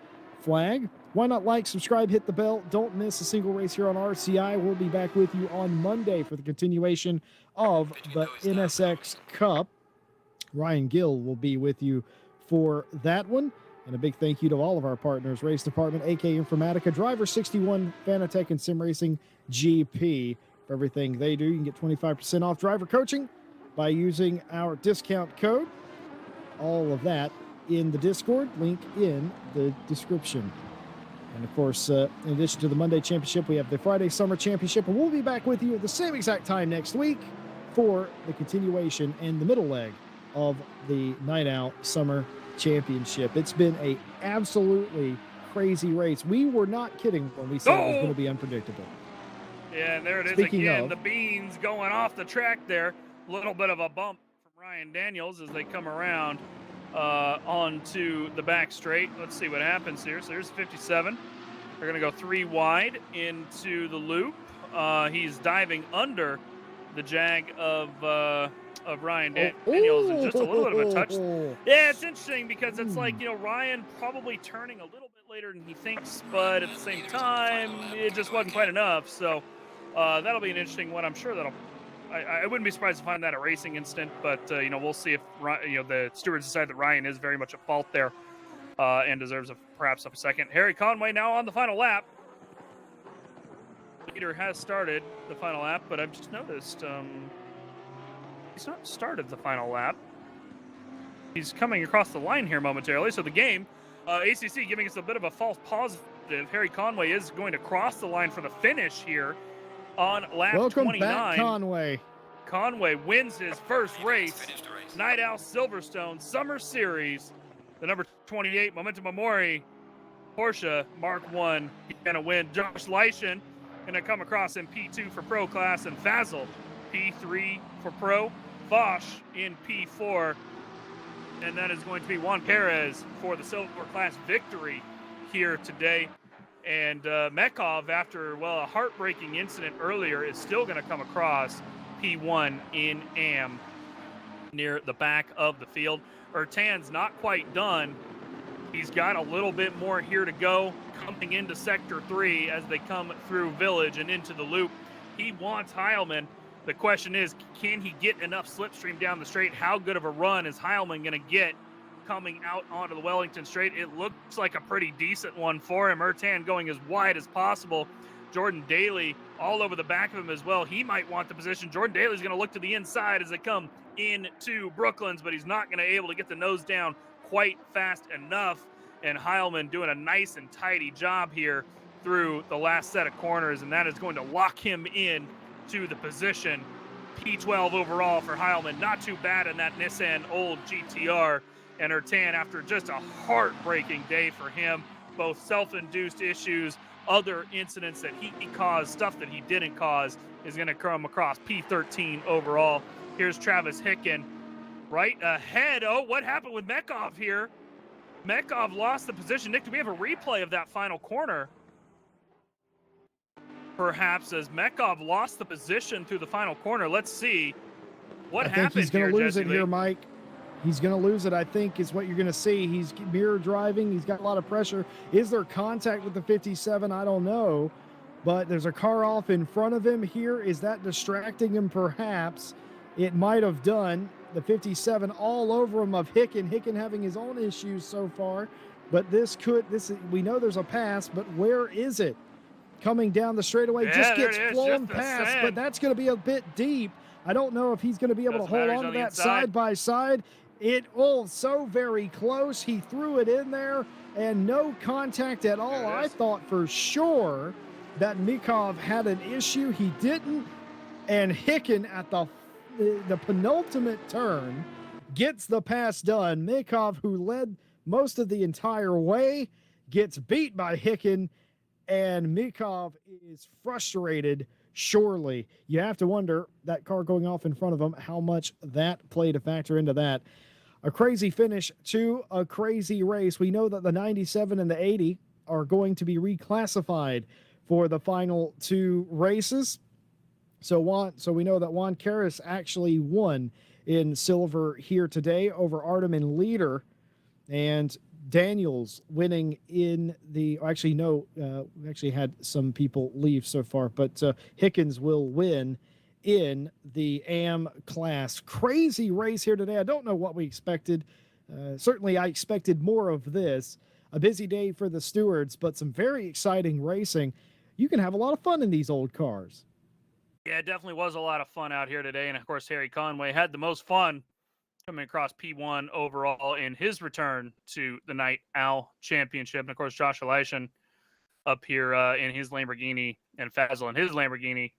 flag. Why not like, subscribe, hit the bell? Don't miss a single race here on RCI. We'll be back with you on Monday for the continuation of the NSX Cup. Ryan Gill will be with you for that one. And a big thank you to all of our partners: Race Department, AK Informatica, Driver 61, Fanatec, and Sim Racing GP. For everything they do, you can get 25% off driver coaching by using our discount code. All of that in the Discord, link in the description. And of course, in addition to the Monday Championship, we have the Friday Summer Championship, and we'll be back with you at the same exact time next week for the continuation and the middle leg of the Night Out Summer Championship. It's been a absolutely crazy race. We were not kidding when we said it was going to be unpredictable.
Yeah, and there it is
Speaking
again.
of,
the Beans going off the track there. A little bit of a bump from Ryan Daniels as they come around onto the back straight. Let's see what happens here. So there's 57. They're going to go 3 wide into the loop. He's diving under the jag of Ryan Daniels, and just a little bit of a touch. Yeah, it's interesting because it's like, Ryan probably turning a little bit later than he thinks, but at the same time, it just wasn't quite enough. So that'll be an interesting one. I'm sure I wouldn't be surprised to find that a racing incident, but we'll see if the stewards decide that Ryan is very much at fault there and deserves perhaps a second. Harry Conway now on the final lap. Leader has started the final lap, but I've just noticed he's not started the final lap. He's coming across the line here momentarily. So the game, ACC giving us a bit of a false positive. Harry Conway is going to cross the line for the finish here on lap 29.
Welcome back, Conway.
Conway wins his first race. Night Owl Silverstone Summer Series. The number 28 Momentum Memori Porsche Mark 1. He's going to win. Josh Leischen going to come across in P2 for Pro Class, and Fazil P3 for Pro. Bosch in P4. And that is going to be Juan Perez for the Silver Class victory here today. And Mekov, after, a heartbreaking incident earlier, is still going to come across P1 in AM near the back of the field. Ertan's not quite done. He's got a little bit more here to go coming into Sector 3 as they come through Village and into the loop. He wants Heilman. The question is, can he get enough slipstream down the straight? How good of a run is Heilman going to get coming out onto the Wellington Straight? It looks like a pretty decent one for him. Ertan going as wide as possible. Jordan Daly all over the back of him as well. He might want the position. Jordan Daly's going to look to the inside as they come into Brooklands, but he's not going to be able to get the nose down quite fast enough. And Heilman doing a nice and tidy job here through the last set of corners, and that is going to lock him in to the position. P12 overall for Heilman. Not too bad in that Nissan old GTR. And Ertan, after just a heartbreaking day for him, both self-induced issues, other incidents that he caused, stuff that he didn't cause, is going to come across P13 overall. Here's Travis Hicken right ahead. Oh, what happened with Mekov here? Mekov lost the position. Nick, do we have a replay of that final corner? Perhaps, as Mekov lost the position through the final corner. Let's see what happened.
I think he's going to lose it
Jesse
here,
Lee.
Mike. He's going to lose it, I think, is what you're going to see. He's mirror driving. He's got a lot of pressure. Is there contact with the 57? I don't know. But there's a car off in front of him here. Is that distracting him? Perhaps it might have done. The 57 all over him of Hicken. Hicken having his own issues so far. But we know there's a pass, but where is it? Coming down the straightaway, just gets flown past, but that's going to be a bit deep. I don't know if he's going to be able to hold on to that side by side. So very close. He threw it in there and no contact at all. I thought for sure that Mekov had an issue. He didn't. And Hicken at the penultimate turn gets the pass done. Mekov, who led most of the entire way, gets beat by Hicken. And Mekov is frustrated, surely. You have to wonder, that car going off in front of him, how much that played a factor into that. A crazy finish to a crazy race. We know that the 97 and the 80 are going to be reclassified for the final two races. So we know that Juan Karras actually won in silver here today over Artem and Leader. And Daniels winning in we actually had some people leave so far, but Hickens will win in the AM class. Crazy race here today. I don't know what we expected. Certainly I expected more of this. A busy day for the stewards, but some very exciting racing. You can have a lot of fun in these old cars.
Yeah, it definitely was a lot of fun out here today. And of course, Harry Conway had the most fun coming across P1 overall in his return to the Night Owl Championship. And of course, Josh Leischen up here in his Lamborghini, and Fazil in his Lamborghini,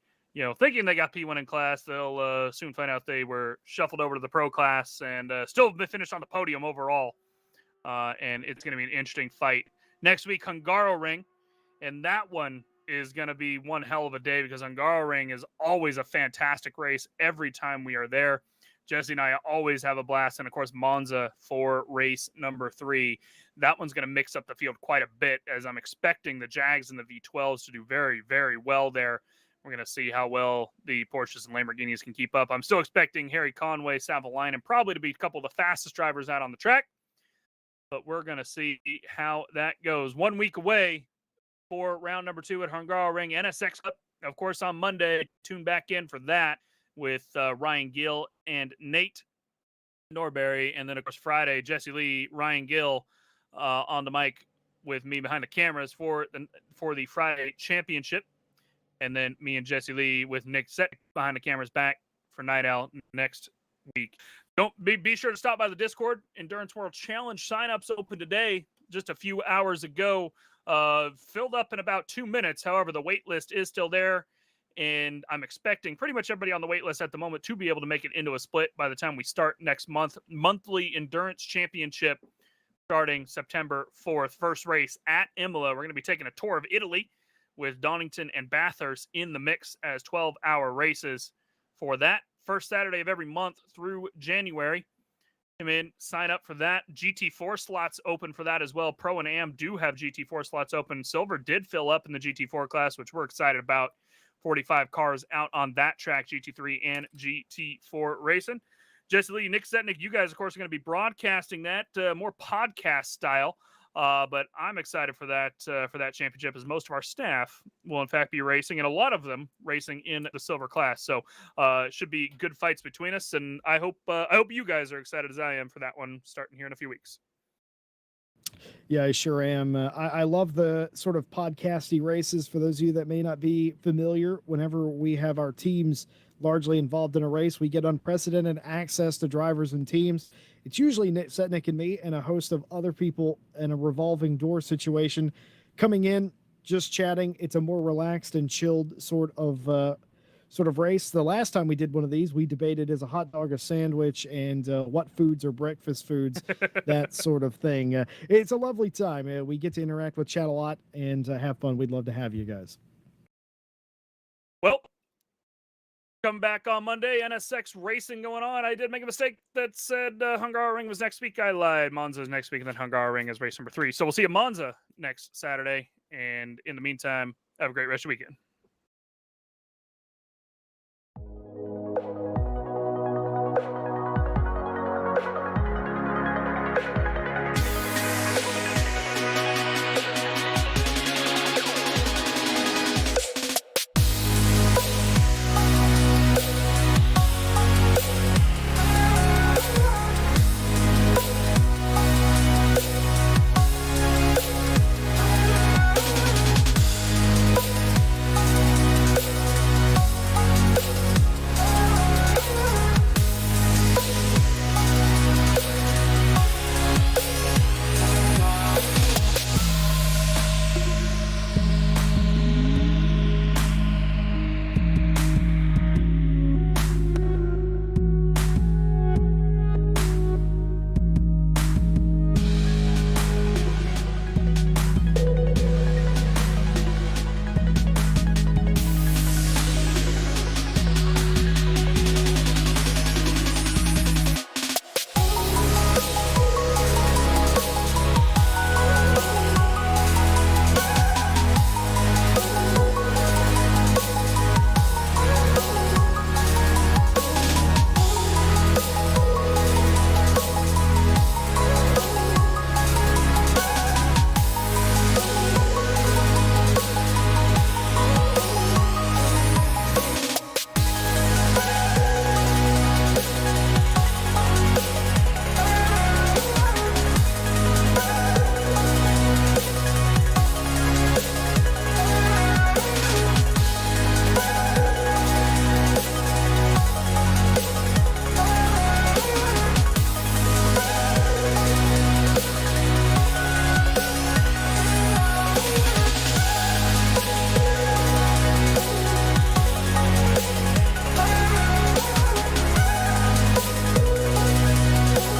thinking they got P1 in class. They'll soon find out they were shuffled over to the Pro Class and still finished on the podium overall. And it's going to be an interesting fight. Next week, Hungaroring, and that one is going to be one hell of a day because Hungaroring is always a fantastic race every time we are there. Jesse and I always have a blast. And of course, Monza for race number 3. That one's going to mix up the field quite a bit, as I'm expecting the Jags and the V12s to do very, very well there. We're going to see how well the Porsches and Lamborghinis can keep up. I'm still expecting Harry Conway, Savalainen probably to be a couple of the fastest drivers out on the track. But we're going to see how that goes. 1 week away for round number 2 at Hungaroring NSX Cup. Of course, on Monday, tune back in for that with Ryan Gill and Nate Norberry. And then, of course, Friday, Jesse Lee, Ryan Gill on the mic with me behind the cameras for the Friday championship. And then me and Jesse Lee with Nick Set behind the cameras back for Night Owl next week. Don't be sure to stop by the Discord. Endurance World Challenge signups open today, just a few hours ago. Filled up in about 2 minutes. However, the wait list is still there, and I'm expecting pretty much everybody on the wait list at the moment to be able to make it into a split by the time we start next month. Monthly Endurance Championship starting September 4th. First race at Imola. We're going to be taking a tour of Italy with Donington and Bathurst in the mix as 12-hour races for that. First Saturday of every month through January. Come in, sign up for that. GT4 slots open for that as well. Pro and Am do have GT4 slots open. Silver did fill up in the GT4 class, which we're excited about. 45 cars out on that track, GT3 and GT4 racing. Jesse Lee, Nick Setnick, you guys, of course, are going to be broadcasting that more podcast style. But I'm excited for that championship, as most of our staff will in fact be racing, and a lot of them racing in the silver class. So it should be good fights between us, and I hope you guys are excited as I am for that one starting here in a few weeks.
Yeah, I sure am. I love the sort of podcasty races. For those of you that may not be familiar, whenever we have our teams largely involved in a race, we get unprecedented access to drivers and teams. It's usually Nick Setnick and me and a host of other people in a revolving door situation coming in, just chatting. It's a more relaxed and chilled sort of race. The last time we did one of these, we debated is a hot dog a sandwich and what foods are breakfast foods, that sort of thing. It's a lovely time. We get to interact with chat a lot and have fun. We'd love to have you guys.
Well, come back on Monday. NSX racing going on. I did make a mistake that said Hungaroring was next week. I lied. Monza is next week, and then Hungaroring is race number 3. So we'll see you at Monza next Saturday. And in the meantime, have a great rest of your weekend.